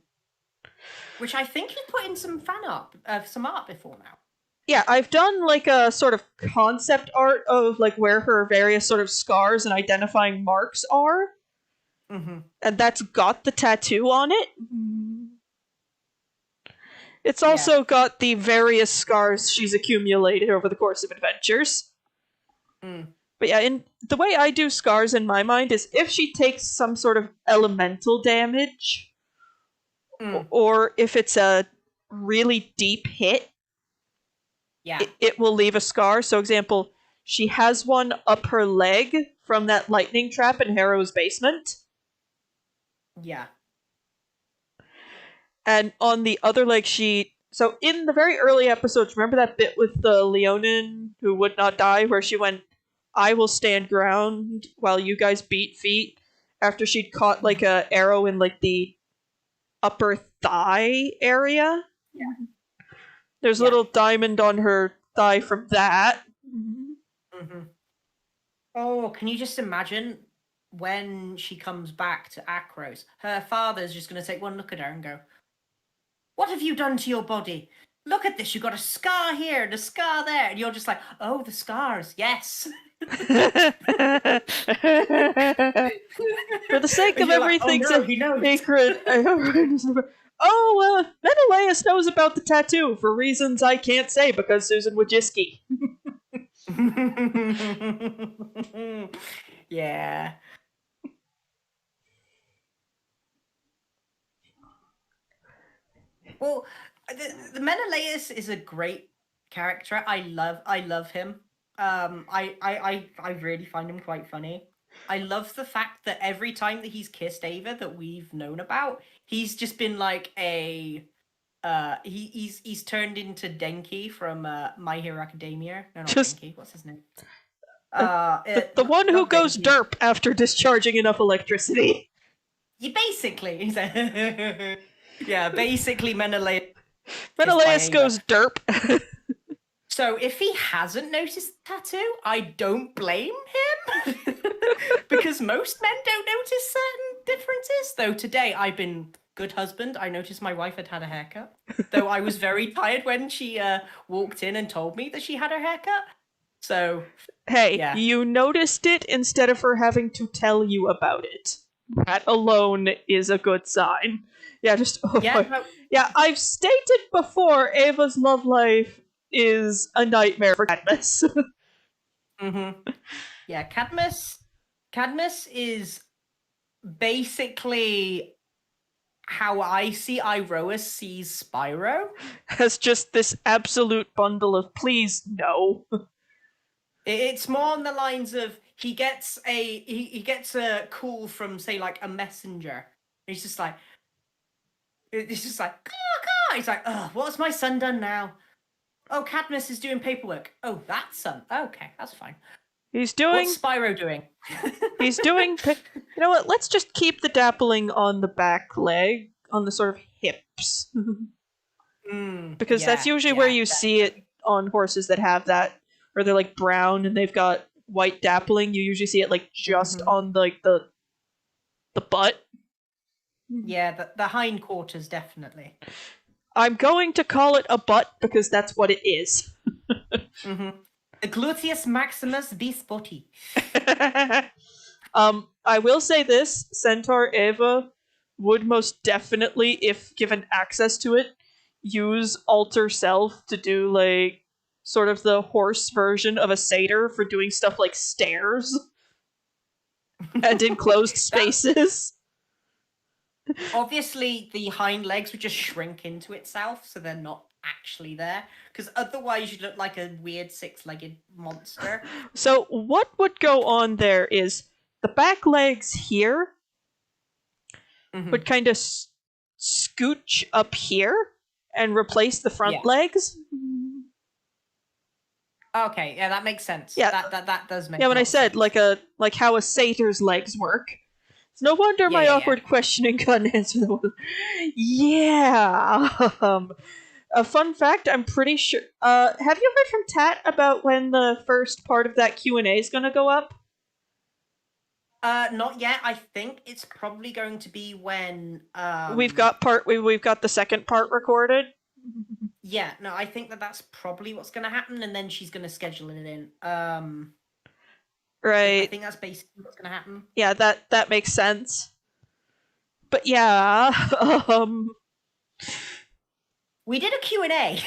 Which I think he put in some fan art, some art before now.
Yeah, I've done like a sort of concept art of like where her various sort of scars and identifying marks are.
Mm-hmm.
And that's got the tattoo on it. It's also got the various scars she's accumulated over the course of adventures.
Mm.
But yeah, in the way I do scars in my mind is if she takes some sort of elemental damage, or if it's a really deep hit, it will leave a scar. So, example, she has one up her leg from that lightning trap in Harrow's basement.
Yeah.
And on the other leg, so in the very early episodes, remember that bit with the Leonin who would not die, where she went, I will stand ground while you guys beat feet, after she'd caught like a arrow in like the upper thigh area?
Yeah.
There's a little diamond on her thigh from that.
Mm-hmm. Oh, can you just imagine when she comes back to Akros? Her father's just going to take one look at her and go, what have you done to your body? Look at this. You've got a scar here and a scar there. And you're just like, oh, the scars. Yes.
For the sake of everything sacred, Menelaus knows about the tattoo for reasons I can't say because Susan Wojcicki.
Yeah. Well, the Menelaus is a great character. I love him. I really find him quite funny. I love the fact that every time that he's kissed Ava that we've known about, he's just been like a he's turned into Denki from My Hero Academia. No, not Denki. What's his name?
The one who goes derp after discharging enough electricity.
Yeah, basically. He's like, yeah, basically Menelaus
goes derp.
So if he hasn't noticed the tattoo, I don't blame him. Because most men don't notice certain differences. Though today I've been good husband. I noticed my wife had a haircut. Though I was very tired when she walked in and told me that she had her haircut. So,
hey, yeah. You noticed it instead of her having to tell you about it. That alone is a good sign. Yeah, yeah, I've stated before, Ava's love life is a nightmare for Cadmus.
Mm-hmm. Yeah, Cadmus is basically how I see Iroas sees Spyro.
As just this absolute bundle of please no.
It's more on the lines of he gets a call from, say, like a messenger. He's just like, he's like, oh, what's my son done now? Oh, Cadmus is doing paperwork. Oh, that son. Okay, that's fine.
He's doing.
What's Spyro doing?
He's doing. You know what? Let's just keep the dappling on the back leg, on the sort of hips, because that's usually where you see it on horses that have that, or they're like brown and they've got white dappling. You usually see it like just on like the the butt.
Yeah, the hindquarters, definitely.
I'm going to call it a butt because that's what it is.
The gluteus maximus bis botti.
I will say this, Centaur Eva would most definitely, if given access to it, use alter self to do like sort of the horse version of a satyr for doing stuff like stairs and enclosed spaces.
Obviously, the hind legs would just shrink into itself, so they're not actually there. Because otherwise, you'd look like a weird six-legged monster.
So what would go on there is the back legs here would kind of scooch up here and replace the front legs.
Okay, yeah, that makes sense.
Yeah,
that does make.
Yeah, when I said
sense.
like how a satyr's legs work. It's no wonder my awkward questioning couldn't answer the one. Yeah. A fun fact: I'm pretty sure. Have you heard from Tat about when the first part of that Q&A is going to go up?
Not yet. I think it's probably going to be when
we've got the second part recorded.
Yeah, no, I think that's probably what's going to happen, and then she's going to schedule it in.
Right.
I think that's basically what's going to happen.
Yeah, that makes sense. But yeah,
we did a Q&A.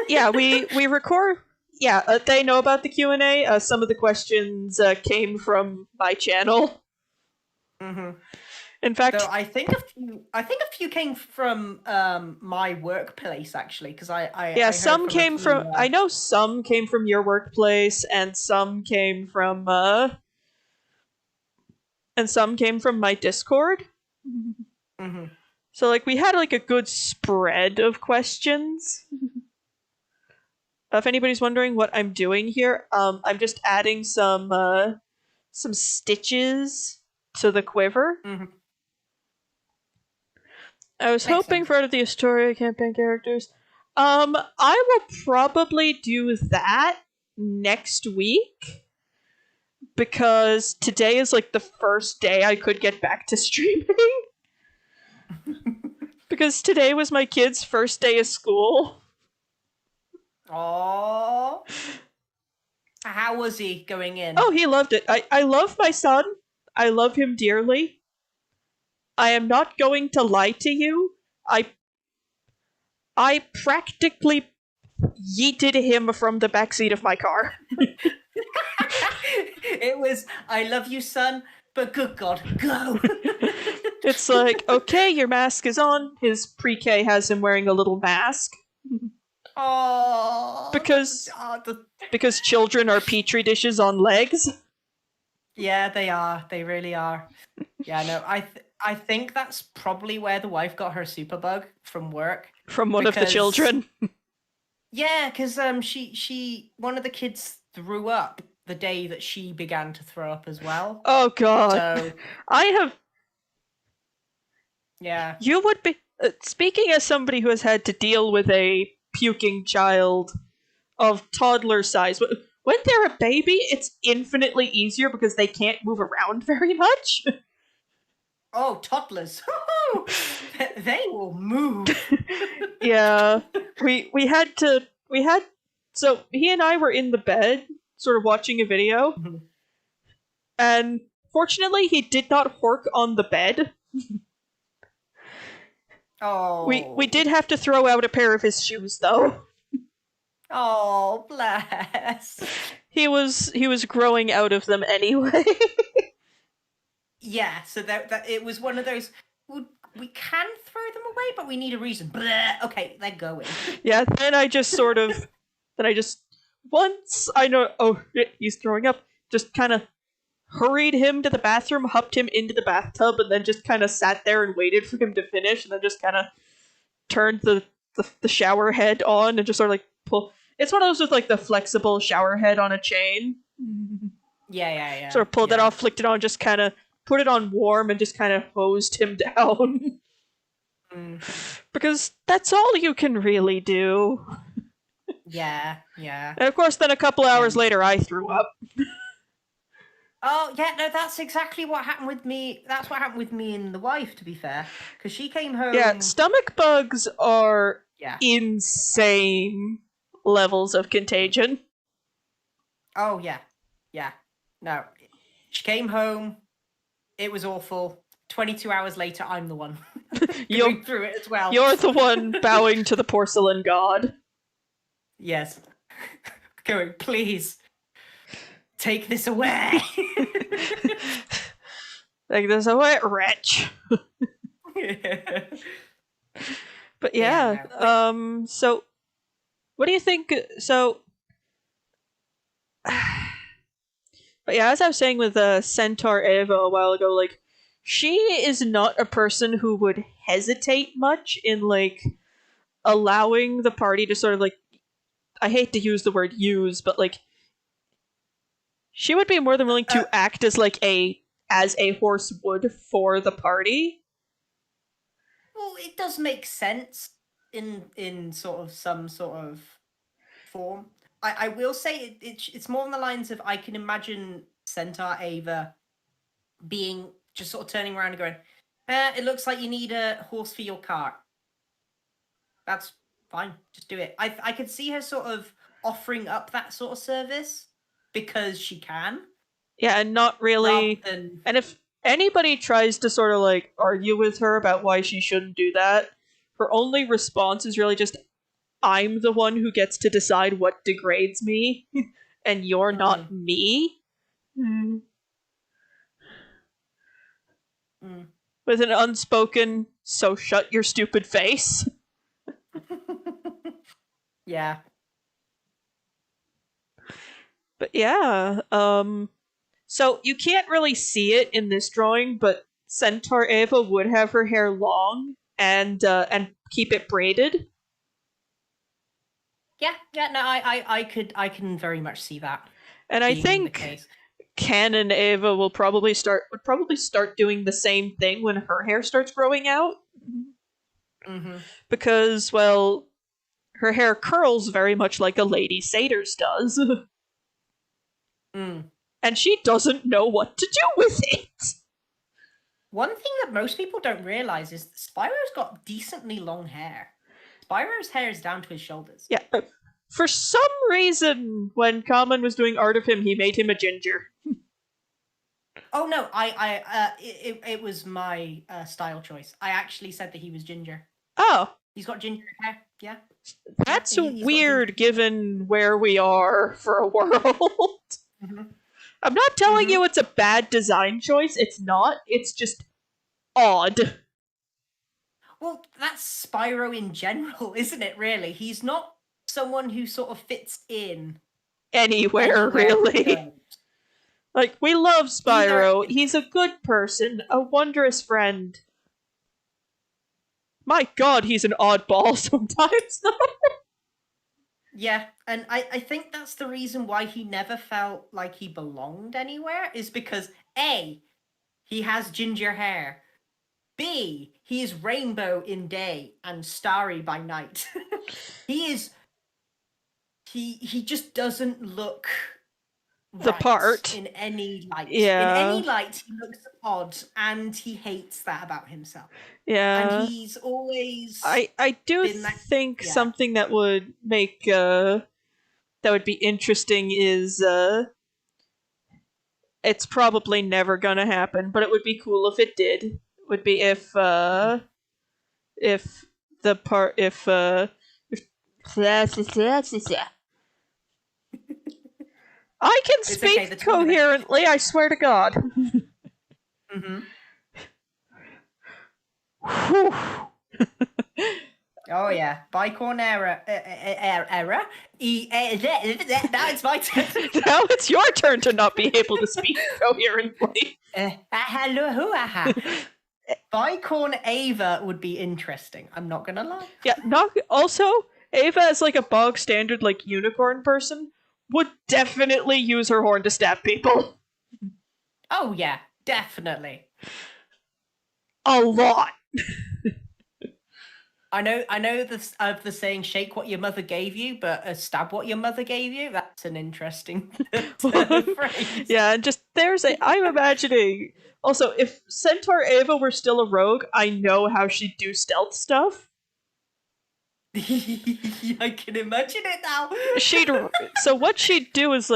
Yeah, we record. Yeah, they know about the Q&A. Some of the questions came from my channel. In fact,
so I think a few came from my workplace actually, because I
some came from. I know some came from your workplace, and some came from my Discord. So like we had like a good spread of questions. If anybody's wondering what I'm doing here, I'm just adding some stitches to the quiver. I was hoping for the Astoria campaign characters. I will probably do that next week because today is like the first day I could get back to streaming. Because today was my kid's first day of school.
Aww. How was he going in?
Oh, he loved it. I love my son. I love him dearly. I am not going to lie to you. I practically yeeted him from the backseat of my car.
It was, I love you, son, but good God, go.
It's like, okay, your mask is on. His pre-K has him wearing a little mask.
Oh,
because children are petri dishes on legs.
Yeah, they are. They really are. Yeah, no, I think that's probably where the wife got her superbug from work.
From one of the children.
Yeah, because she one of the kids threw up the day that she began to throw up as well.
Oh God!
So
I have.
Yeah.
You would be speaking as somebody who has had to deal with a puking child of toddler size. When they're a baby, it's infinitely easier because they can't move around very much.
Oh, toddlers. They will move.
Yeah. So he and I were in the bed, sort of watching a video. And fortunately, he did not hork on the bed.
Oh.
We did have to throw out a pair of his shoes, though.
Oh, bless.
He was growing out of them anyway.
Yeah, so that it was one of those. We can throw them away, but we need a reason. Blah. Okay, they're going.
Yeah. Then I just once I know, oh shit, he's throwing up, just kind of hurried him to the bathroom, hupped him into the bathtub, and then just kind of sat there and waited for him to finish, and then just kind of turned the shower head on and just sort of like pull. It's one of those with like the flexible shower head on a chain.
Yeah.
Sort of pulled it off, flicked it on, just kind of put it on warm, and just kind of hosed him down. Because that's all you can really do.
Yeah.
And of course, then a couple hours later, I threw up.
Oh yeah, no, that's exactly what happened with me. That's what happened with me and the wife, to be fair, because she came
Yeah,
home.
stomach bugs are
Yeah.
insane levels of contagion.
Oh yeah, yeah. No, she came home. It was awful. 22 hours later, I'm the one
You're,
going through it as well.
you're the one bowing to the porcelain god.
Yes. Going, please take this away.
Like, there's a wet wretch. But yeah,
Yeah, no.
so what do you think? So, but yeah, as I was saying with Centaur Eva a while ago, like, she is not a person who would hesitate much in, like, allowing the party to sort of, like, I hate to use the word use, but, like, she would be more than willing to act as, like, as a horse would for the party.
Well, it does make sense in sort of some sort of form. I will say it's more on the lines of I can imagine Centaur Ava being just sort of turning around and going, it looks like you need a horse for your cart. That's fine, just do it. I could see her sort of offering up that sort of service because she can,
Yeah, and not
rather
really.
than
And if anybody tries to sort of, like, argue with her about why she shouldn't do that, her only response is really just, I'm the one who gets to decide what degrades me, and you're not me.
Mm.
With an unspoken, so shut your stupid face.
Yeah.
But yeah, so you can't really see it in this drawing, but Centaur Eva would have her hair long and keep it braided.
Yeah, no, I can very much see that
And I
being the
think
case.
Canon Eva would probably start doing the same thing when her hair starts growing out.
Mm-hmm.
Because, well, her hair curls very much like a lady satyr's does.
Mm.
And she doesn't know what to do with it.
One thing that most people don't realize is that Spyro's got decently long hair. Spyro's hair is down to his shoulders.
Yeah. For some reason, when Common was doing art of him, he made him a ginger.
Oh no, it was my style choice. I actually said that he was ginger.
Oh.
He's got ginger hair. Yeah.
That's
he's
weird given where we are for a world.
Mm-hmm.
I'm not telling you it's a bad design choice. It's not. It's just odd.
Well, that's Spyro in general, isn't it, really? He's not someone who sort of fits in
Anywhere really. Like, we love Spyro. He's a good person, a wondrous friend. My god, he's an oddball sometimes, though.
Yeah, and I think that's the reason why he never felt like he belonged anywhere, is because A, he has ginger hair. B, he is rainbow in day and starry by night. He just doesn't look
the part
in any light.
Yeah.
In any light, he looks odd, and he hates that about himself.
Yeah.
And he's always
I do think something that would make that would be interesting is it's probably never gonna happen, but it would be cool if it did. It would be if the part if I can speak coherently, I swear to God.
Mm-hmm.
Whew.
Oh yeah, bicorn error. Now it's my turn.
Now it's your turn to not be able to speak coherently.
Hello, bicorn Ava would be interesting. I'm not gonna lie.
Yeah. Also, Ava as like a bog standard like unicorn person would definitely use her horn to stab people.
Oh yeah, definitely.
A lot.
I know this of the saying "shake what your mother gave you," but stab what your mother gave you. That's an interesting turn of phrase.
Yeah, and just I'm imagining. Also, if Centaur Ava were still a rogue, I know how she'd do stealth stuff.
I can imagine it now.
So what she'd do is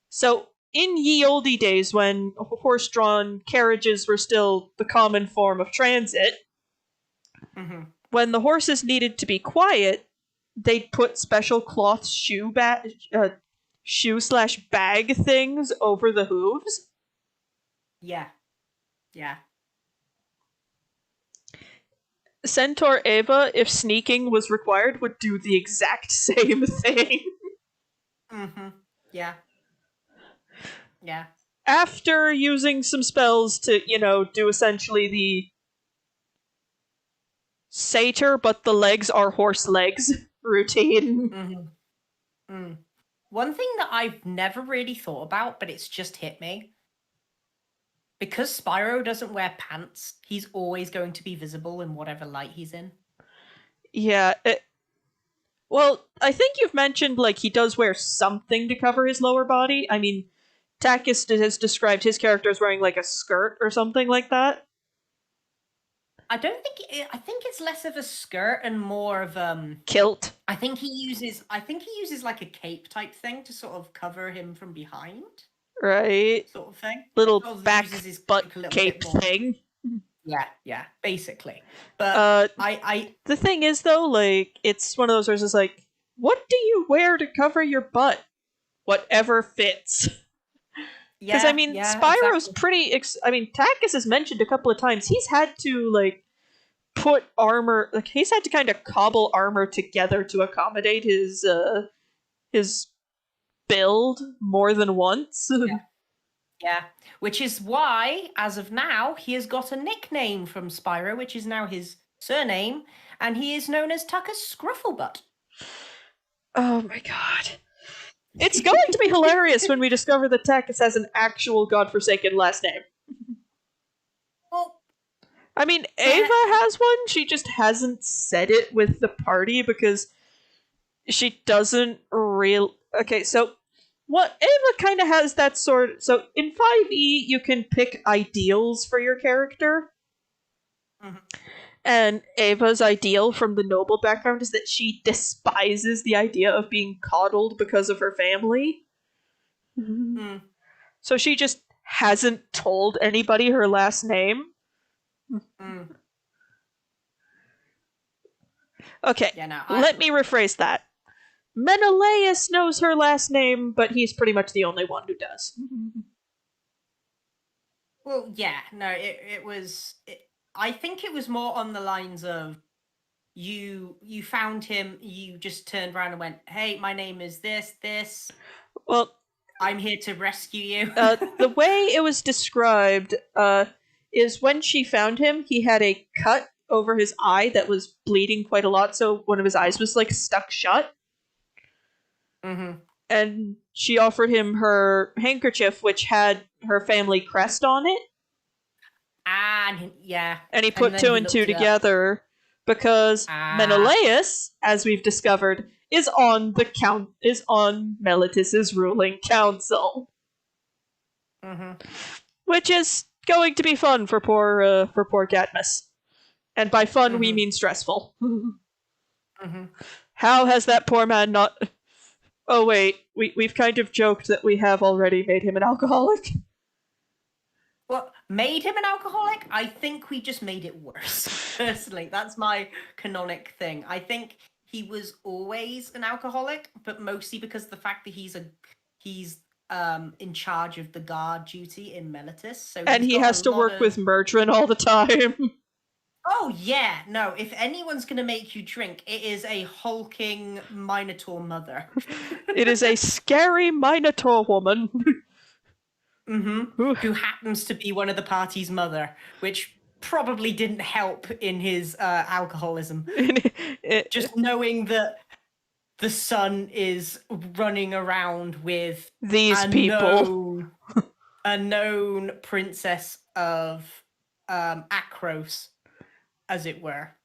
so in ye olde days when horse-drawn carriages were still the common form of transit,
Mm-hmm.
when the horses needed to be quiet, they'd put special cloth shoe/bag things over the hooves.
Yeah. Yeah.
Centaur Ava, if sneaking was required, would do the exact same thing.
Mm-hmm. Yeah. Yeah.
After using some spells to, do essentially the satyr, but the legs are horse legs routine.
Mm-hmm. Mm. One thing that I've never really thought about, but it's just hit me. Because Spyro doesn't wear pants, he's always going to be visible in whatever light he's in.
Yeah. Well, I think you've mentioned, he does wear something to cover his lower body. I mean, Takis has described his character as wearing, a skirt or something like that.
I don't think I think it's less of a skirt and more of
Kilt.
I think he uses like a cape type thing to sort of cover him from behind.
Right.
Sort of thing.
Little
Sort of
back
uses his
butt
cloak a little
cape
bit more.
thing.
Yeah, basically. But
the thing is though, it's one of those where it's just what do you wear to cover your butt? Whatever fits. Because Spyro's
exactly.
pretty. Takis has mentioned a couple of times he's had to put armor. He's had to kind of cobble armor together to accommodate his build more than once.
Yeah, which is why, as of now, he has got a nickname from Spyro, which is now his surname, and he is known as Tucker's Scrufflebutt.
Oh my god. It's going to be hilarious when we discover that Takis has an actual godforsaken last name.
Well,
Ava has one, she just hasn't said it with the party because she doesn't real. Okay, so what Ava kind of has that sort. So in 5e, you can pick ideals for your character.
Mm-hmm.
And Ava's ideal from the noble background is that she despises the idea of being coddled because of her family.
Mm.
So she just hasn't told anybody her last name.
Mm.
Okay, let me rephrase that. Menelaus knows her last name, but he's pretty much the only one who does.
Well, yeah, no, it was. I think it was more on the lines of you found him, you just turned around and went, "Hey, my name is this.
Well,
I'm here to rescue you."
The way it was described is when she found him, he had a cut over his eye that was bleeding quite a lot, so one of his eyes was stuck shut.
Mm-hmm.
And she offered him her handkerchief, which had her family crest on it.
And yeah.
And he put two and two together because Menelaus, as we've discovered, is on Meletus's ruling council.
Mm-hmm.
Which is going to be fun for poor Cadmus. And by fun, we mean stressful.
Mm-hmm.
How has that poor man not... Oh, wait. We've kind of joked that we have already made him an alcoholic.
Well, made him an alcoholic? I think we just made it worse. Personally, that's my canonic thing. I think he was always an alcoholic, but mostly because of the fact that he's in charge of the guard duty in Meletus. So
and he has to work with Murdrin all the time.
Oh, yeah. No, if anyone's going to make you drink, it is a hulking Minotaur mother.
It is a scary Minotaur woman.
Mm-hmm. Who happens to be one of the party's mother, which probably didn't help in his alcoholism. Just knowing that the son is running around with
these people.
A known princess of Akros, as it were.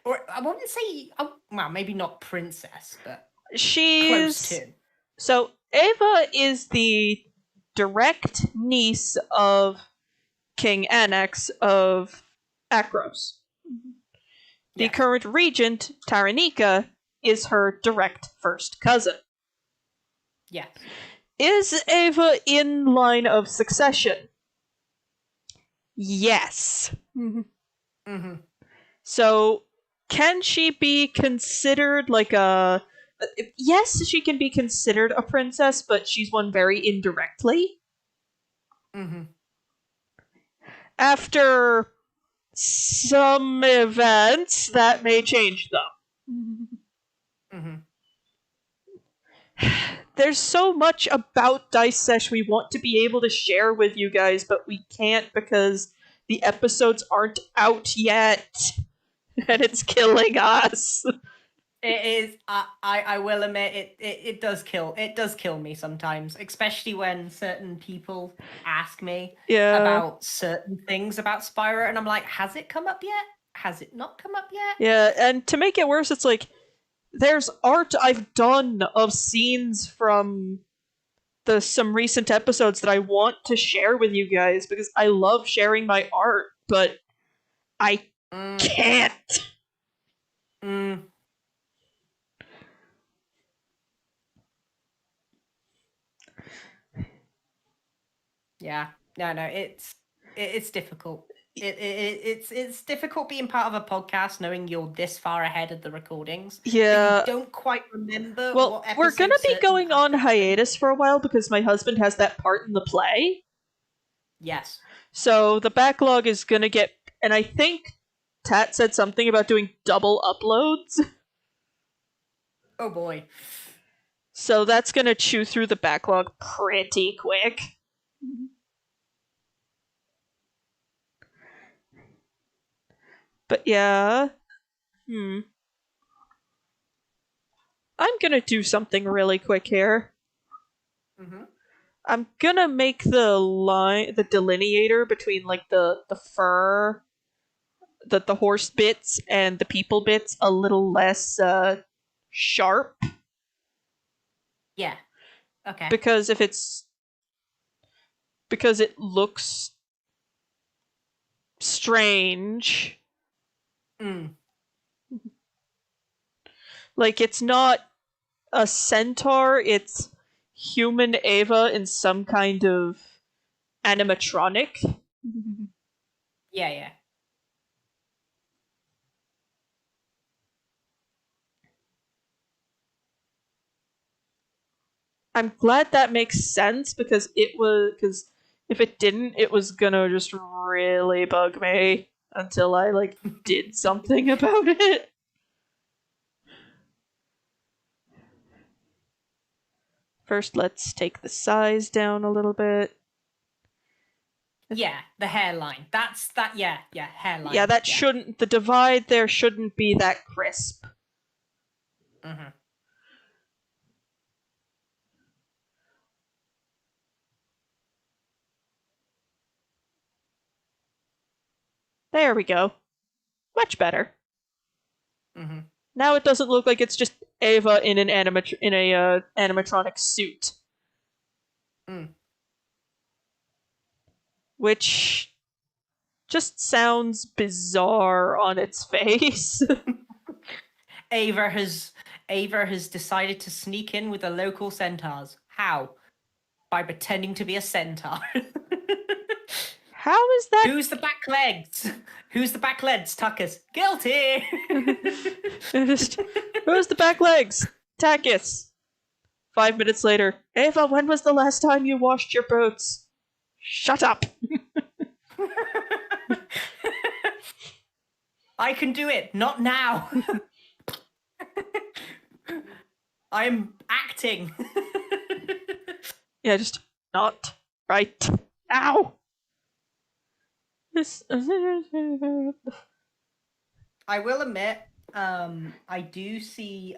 or I wouldn't say, well, maybe not princess, but close
She's
to.
so Ava is the direct niece of King Annex of Akros. The
Yes.
current regent, Taranika, is her direct first cousin.
Yes.
Is Ava in line of succession? Yes.
Mm-hmm.
So, can she be considered like a. Yes, she can be considered a princess, but she's one very indirectly.
Mm-hmm.
After some events, that may change, though.
Mm-hmm.
There's so much about Dice Sesh we want to be able to share with you guys, but we can't because the episodes aren't out yet. And it's killing us.
It is. I will admit it does kill me sometimes, especially when certain people ask me about certain things about Spyro, and I'm like, has it come up yet? Has it not come up yet?
Yeah, and to make it worse, it's like there's art I've done of scenes from some recent episodes that I want to share with you guys because I love sharing my art, but I can't.
Mm. Yeah. No, it's difficult. It's difficult being part of a podcast knowing you're this far ahead of the recordings.
Yeah.
That you don't quite remember
well,
what episode
we're gonna be
certain
going on
aspects
hiatus for a while because my husband has that part in the play.
Yes.
So the backlog is gonna get, and I think Tat said something about doing double uploads.
Oh boy.
So that's gonna chew through the backlog pretty quick. But yeah. I'm gonna do something really quick here.
Mm-hmm.
I'm gonna make the delineator between like the fur, the horse bits and the people bits a little less sharp.
Yeah. Okay.
Because it looks strange. Like it's not a centaur, it's human Ava in some kind of animatronic.
Yeah.
I'm glad that makes sense because if it didn't, it was gonna just really bug me until I like did something about it. First, let's take the size down a little bit.
Yeah, the hairline. That's that. Yeah, hairline.
Yeah, that shouldn't. The divide there shouldn't be that crisp.
Mm-hmm.
There we go. Much better.
Mm-hmm.
Now it doesn't look like it's just Ava in an animatronic suit. Which just sounds bizarre on its face.
Ava has decided to sneak in with the local centaurs. How? By pretending to be a centaur.
How is that?
Who's the back legs? Who's the back legs? Tuckus. Guilty.
Who's the back legs? Takis. 5 minutes later. Ava, when was the last time you washed your boots? Shut up.
I can do it. Not now. I'm acting.
Yeah, just not right now.
I will admit, I do see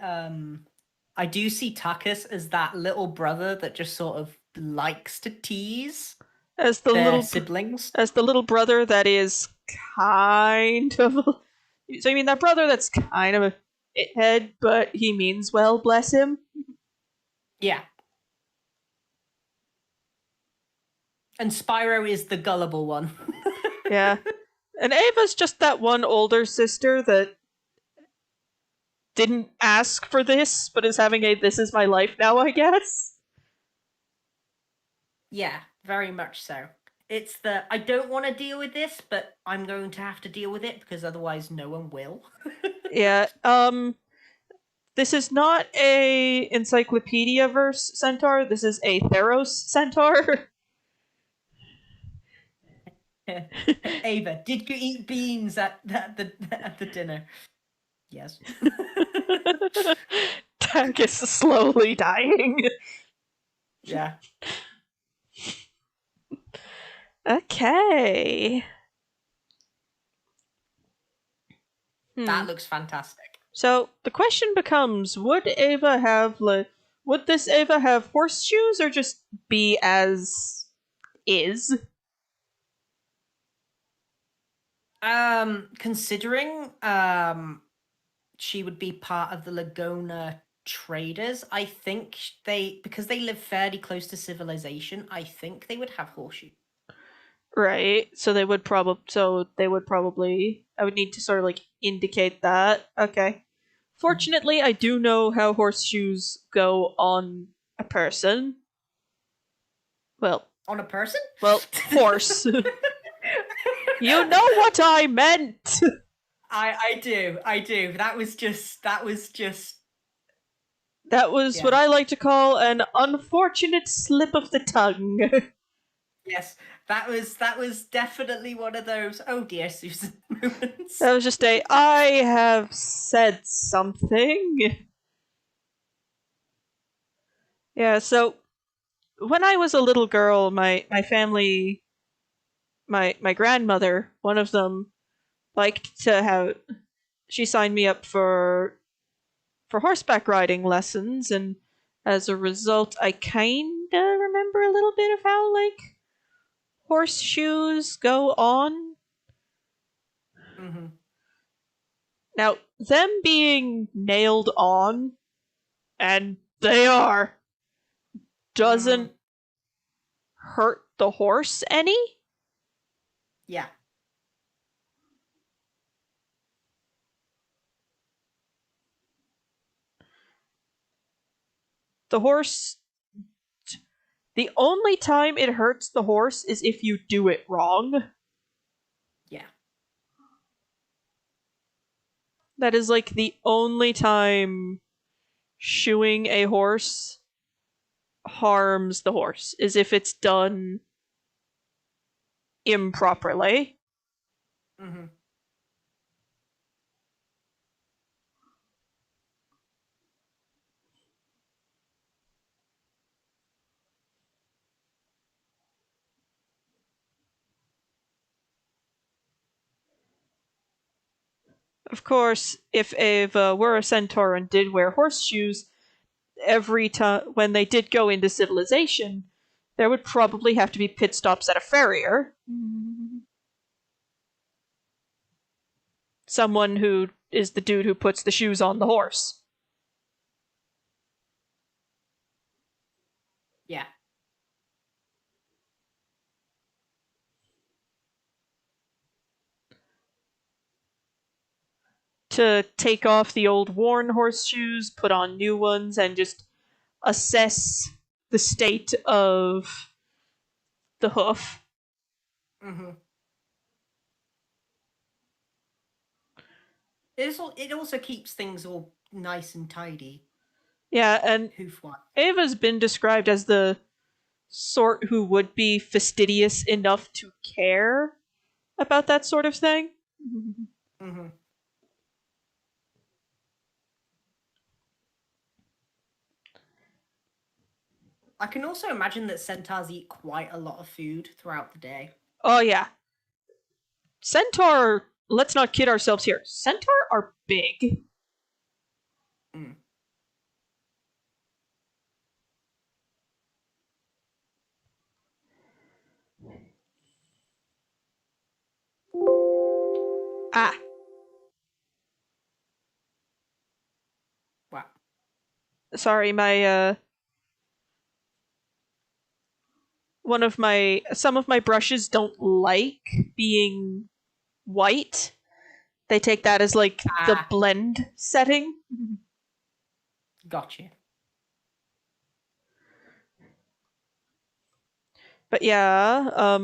Tuckus as that little brother that just sort of likes to tease
as the
their
little
siblings.
As the little brother that is kind of So you mean that brother that's kind of a shithead, but he means well, bless him?
Yeah. And Spyro is the gullible one.
Yeah. And Ava's just that one older sister that didn't ask for this, but is having a this is my life now, I guess.
Yeah, very much so. It's the I don't want to deal with this, but I'm going to have to deal with it because otherwise no one will.
Yeah, this is not a encyclopedia verse centaur, this is a Theros centaur.
Ava, did you eat beans at the dinner? Yes.
Tag is slowly dying.
Yeah.
Okay.
That looks fantastic.
So the question becomes: would Ava have would this Ava have horseshoes or just be as is?
Considering she would be part of the Laguna traders, I think because they live fairly close to civilization, I think they would have horseshoes.
Right. So they would probably I would need to sort of like indicate that. Okay. Fortunately, I do know how horseshoes go on a person. Well,
On a person?
horse. You know what I meant.
I do. That was just
That was what
yeah.
I like to call an unfortunate slip of the tongue.
Yes. That was definitely one of those oh dear Susan moments.
That was just a I have said something. Yeah, so when I was a little girl, my family, my grandmother, one of them, liked to have. She signed me up for horseback riding lessons, and as a result, I kinda remember a little bit of how like horseshoes go on.
Mm-hmm.
Now, them being nailed on, and they are, doesn't hurt the horse any.
Yeah.
The horse. The only time it hurts the horse is if you do it wrong.
Yeah.
That is like the only time shoeing a horse harms the horse, is if it's done improperly.
Mm-hmm.
Of course, if Ava were a centaur and did wear horseshoes, every time when they did go into civilization, there would probably have to be pit stops at a farrier. Someone who is the dude who puts the shoes on the horse.
Yeah.
To take off the old worn horseshoes, put on new ones, and just assess the state of the hoof.
Mm-hmm. It also keeps things all nice and tidy.
Yeah, and
Hoof one.
Ava's been described as the sort who would be fastidious enough to care about that sort of thing.
Mm-hmm. I can also imagine that centaurs eat quite a lot of food throughout the day.
Oh, yeah. Centaur, let's not kid ourselves here. Centaur are big.
Mm.
Ah, Sorry, my some of my brushes don't like being white. They take that as like the blend setting.
Gotcha.
But yeah,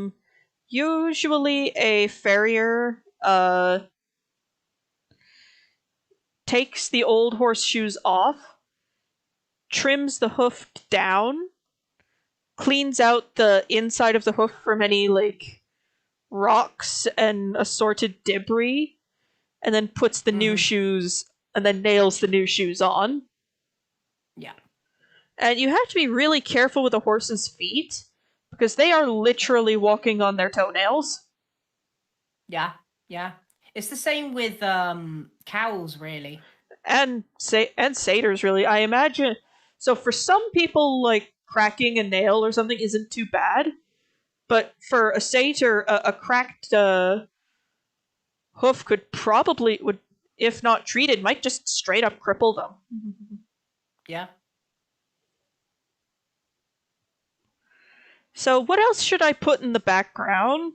usually a farrier takes the old horseshoes off, trims the hoof down, cleans out the inside of the hoof from any like rocks and assorted debris, and then puts the new shoes and then nails the new shoes on.
Yeah.
And you have to be really careful with a horse's feet because they are literally walking on their toenails.
Yeah, yeah. It's the same with cows, really.
And satyrs, really. I imagine. So for some people, like cracking a nail or something isn't too bad, but for a satyr, a cracked hoof would, if not treated, might just straight up cripple them.
Yeah.
So what else should I put in the background?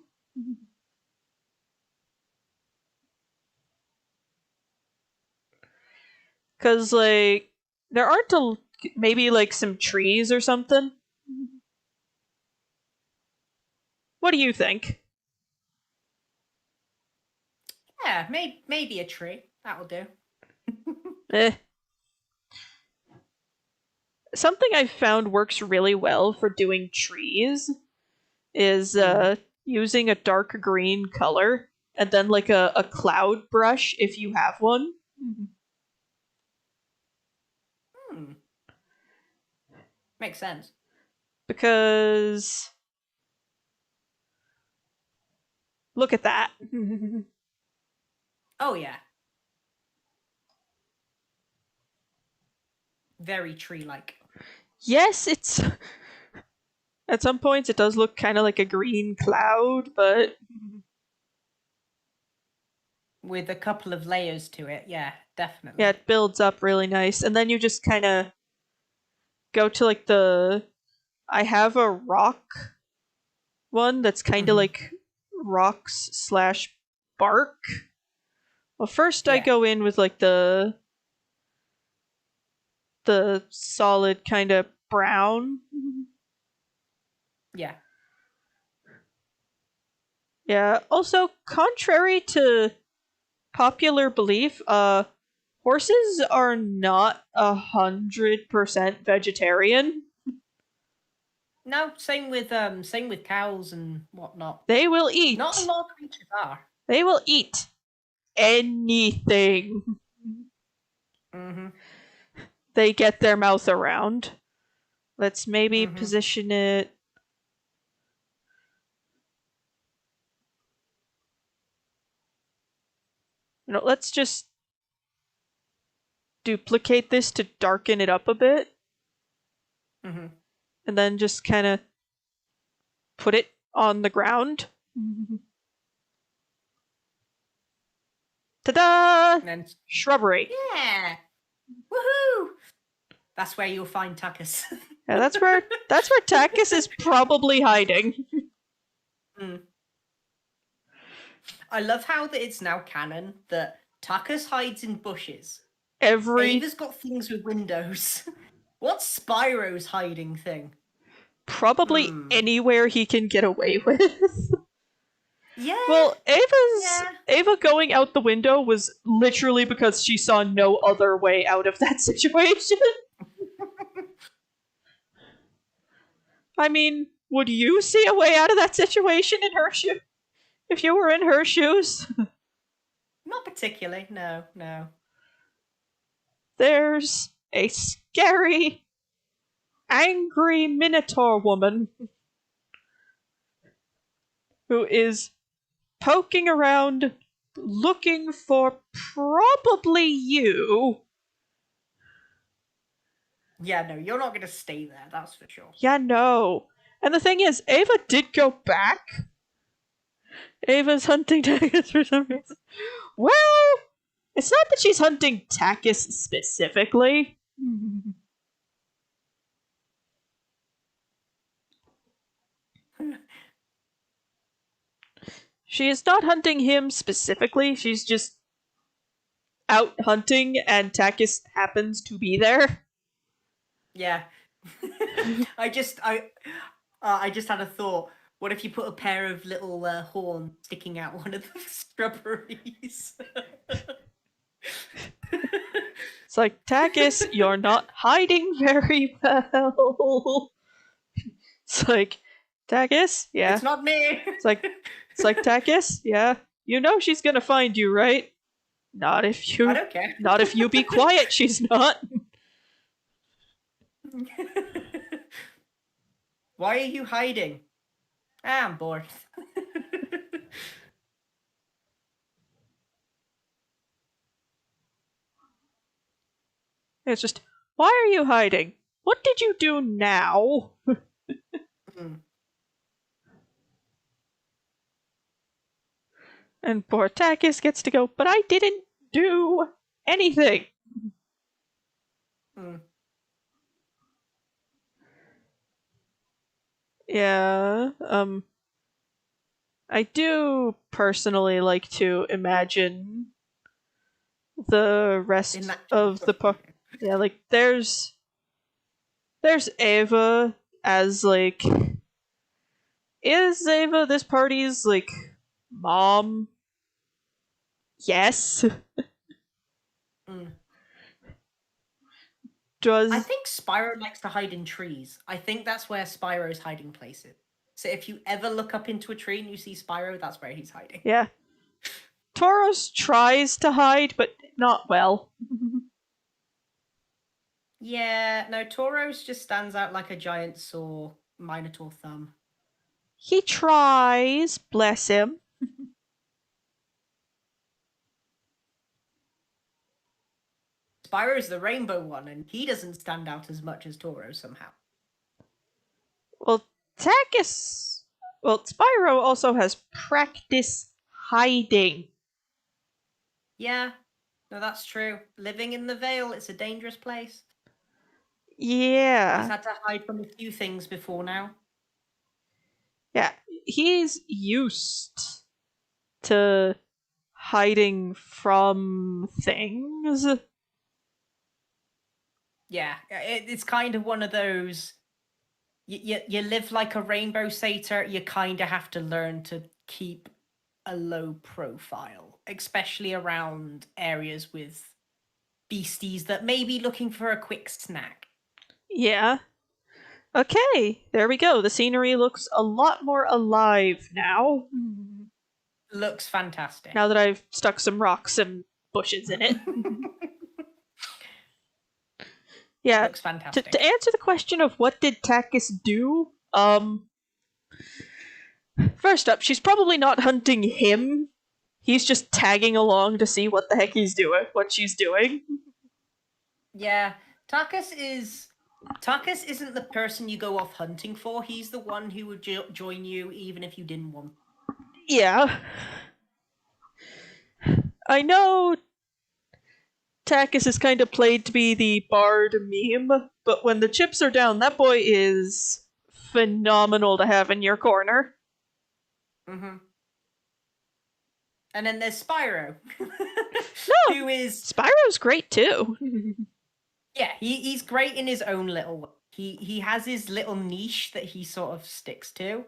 Because like there aren't maybe like some trees or something. What do you think?
Yeah, maybe a tree. That'll do.
Eh. Something I've found works really well for doing trees is using a dark green color and then like a cloud brush if you have one.
Makes sense.
Because look at that.
Oh, yeah. Very tree-like.
Yes, it's at some points it does look kind of like a green cloud, but
with a couple of layers to it, yeah, definitely.
Yeah, it builds up really nice. And then you just kind of go to like I have a rock one that's kind of like rocks slash bark. Well, first I go in with like the solid kind of brown.
Yeah.
Yeah. Also, contrary to popular belief, horses are not 100% vegetarian.
No, same with cows and whatnot.
They will eat.
Not a lot of creatures are.
They will eat anything they get their mouth around. Let's maybe position it. Let's just duplicate this to darken it up a bit. And then just kind of put it on the ground. Ta-da! Shrubbery.
Yeah. Woohoo! That's where you'll find Takis.
Yeah, that's where Takis is probably hiding.
I love how that it's now canon that Takis hides in bushes.
Ava's
got things with windows. What's Spyro's hiding thing?
Probably anywhere he can get away with.
Yeah.
Well, Ava going out the window was literally because she saw no other way out of that situation. I mean, would you see a way out of that situation in her shoe? If you were in her shoes?
Not particularly, no.
There's a scary, angry Minotaur woman who is poking around looking for probably you.
Yeah, no, you're not going to stay there, that's for sure.
Yeah, no. And the thing is, Ava did go back. Ava's hunting Takis for some reason. Well, it's not that she's hunting Takis specifically. She is not hunting him specifically, she's just out hunting and Takis happens to be there.
Yeah. I just had a thought. What if you put a pair of little horns sticking out one of the strawberries?
It's like, Takis, you're not hiding very well. It's like, Takis, yeah.
It's not me.
It's like Takis, yeah. You know she's gonna find you, right? Not if you.
I don't care.
Not if you be quiet. She's not.
Why are you hiding? I'm bored.
It's just, why are you hiding? What did you do now? And poor Takis gets to go, but I didn't do anything. Yeah, I do personally like to imagine the rest of the yeah, like there's Ava as like, is Ava this party's like mom? Yes.
I think Spyro likes to hide in trees. I think that's where Spyro's hiding place is. So if you ever look up into a tree and you see Spyro, that's where he's hiding.
Yeah. Tauros tries to hide, but not well.
Yeah, no, Tauros just stands out like a giant sore Minotaur thumb.
He tries, bless him.
Spyro's the rainbow one, and he doesn't stand out as much as Tauros somehow.
Well, Takis. Well, Spyro also has practice hiding.
Yeah, no, that's true. Living in the Vale, it's a dangerous place.
Yeah.
He's had to hide from a few things before now.
Yeah, he's used to hiding from things.
Yeah, it's kind of one of those. You live like a rainbow satyr. You kind of have to learn to keep a low profile, especially around areas with beasties that may be looking for a quick snack.
Yeah. Okay, there we go. The scenery looks a lot more alive now.
Looks fantastic.
Now that I've stuck some rocks and bushes in it. Yeah.
Looks fantastic.
To answer the question of what did Takis do, first up, she's probably not hunting him. He's just tagging along to see what the heck he's doing, what she's doing.
Yeah, Takis isn't the person you go off hunting for. He's the one who would join you even if you didn't want.
Yeah. I know Takis is kind of played to be the bard meme, but when the chips are down, that boy is phenomenal to have in your corner.
Mm-hmm. And then there's Spyro.
No,
who is...
Spyro's great too.
Yeah, he's great in his own little way. He has his little niche that he sort of sticks to,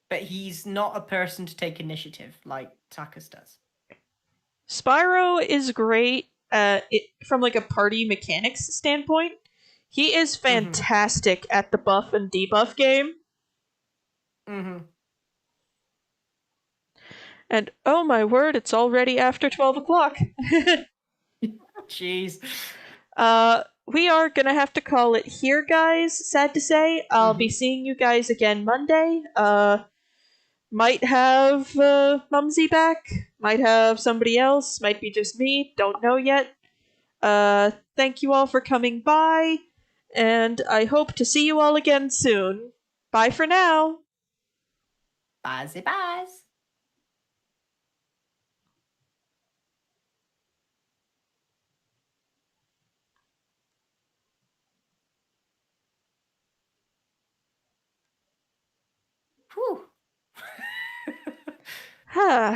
but he's not a person to take initiative like Takis does.
Spyro is great from like a party mechanics standpoint. He is fantastic at the buff and debuff game. And oh my word, it's already after 12 o'clock.
Jeez.
We are gonna have to call it here, guys. Sad to say. I'll be seeing you guys again Monday. Might have Mumsy back. Might have somebody else. Might be just me. Don't know yet. Thank you all for coming by. And I hope to see you all again soon. Bye for now.
Bye. Whew.
Huh.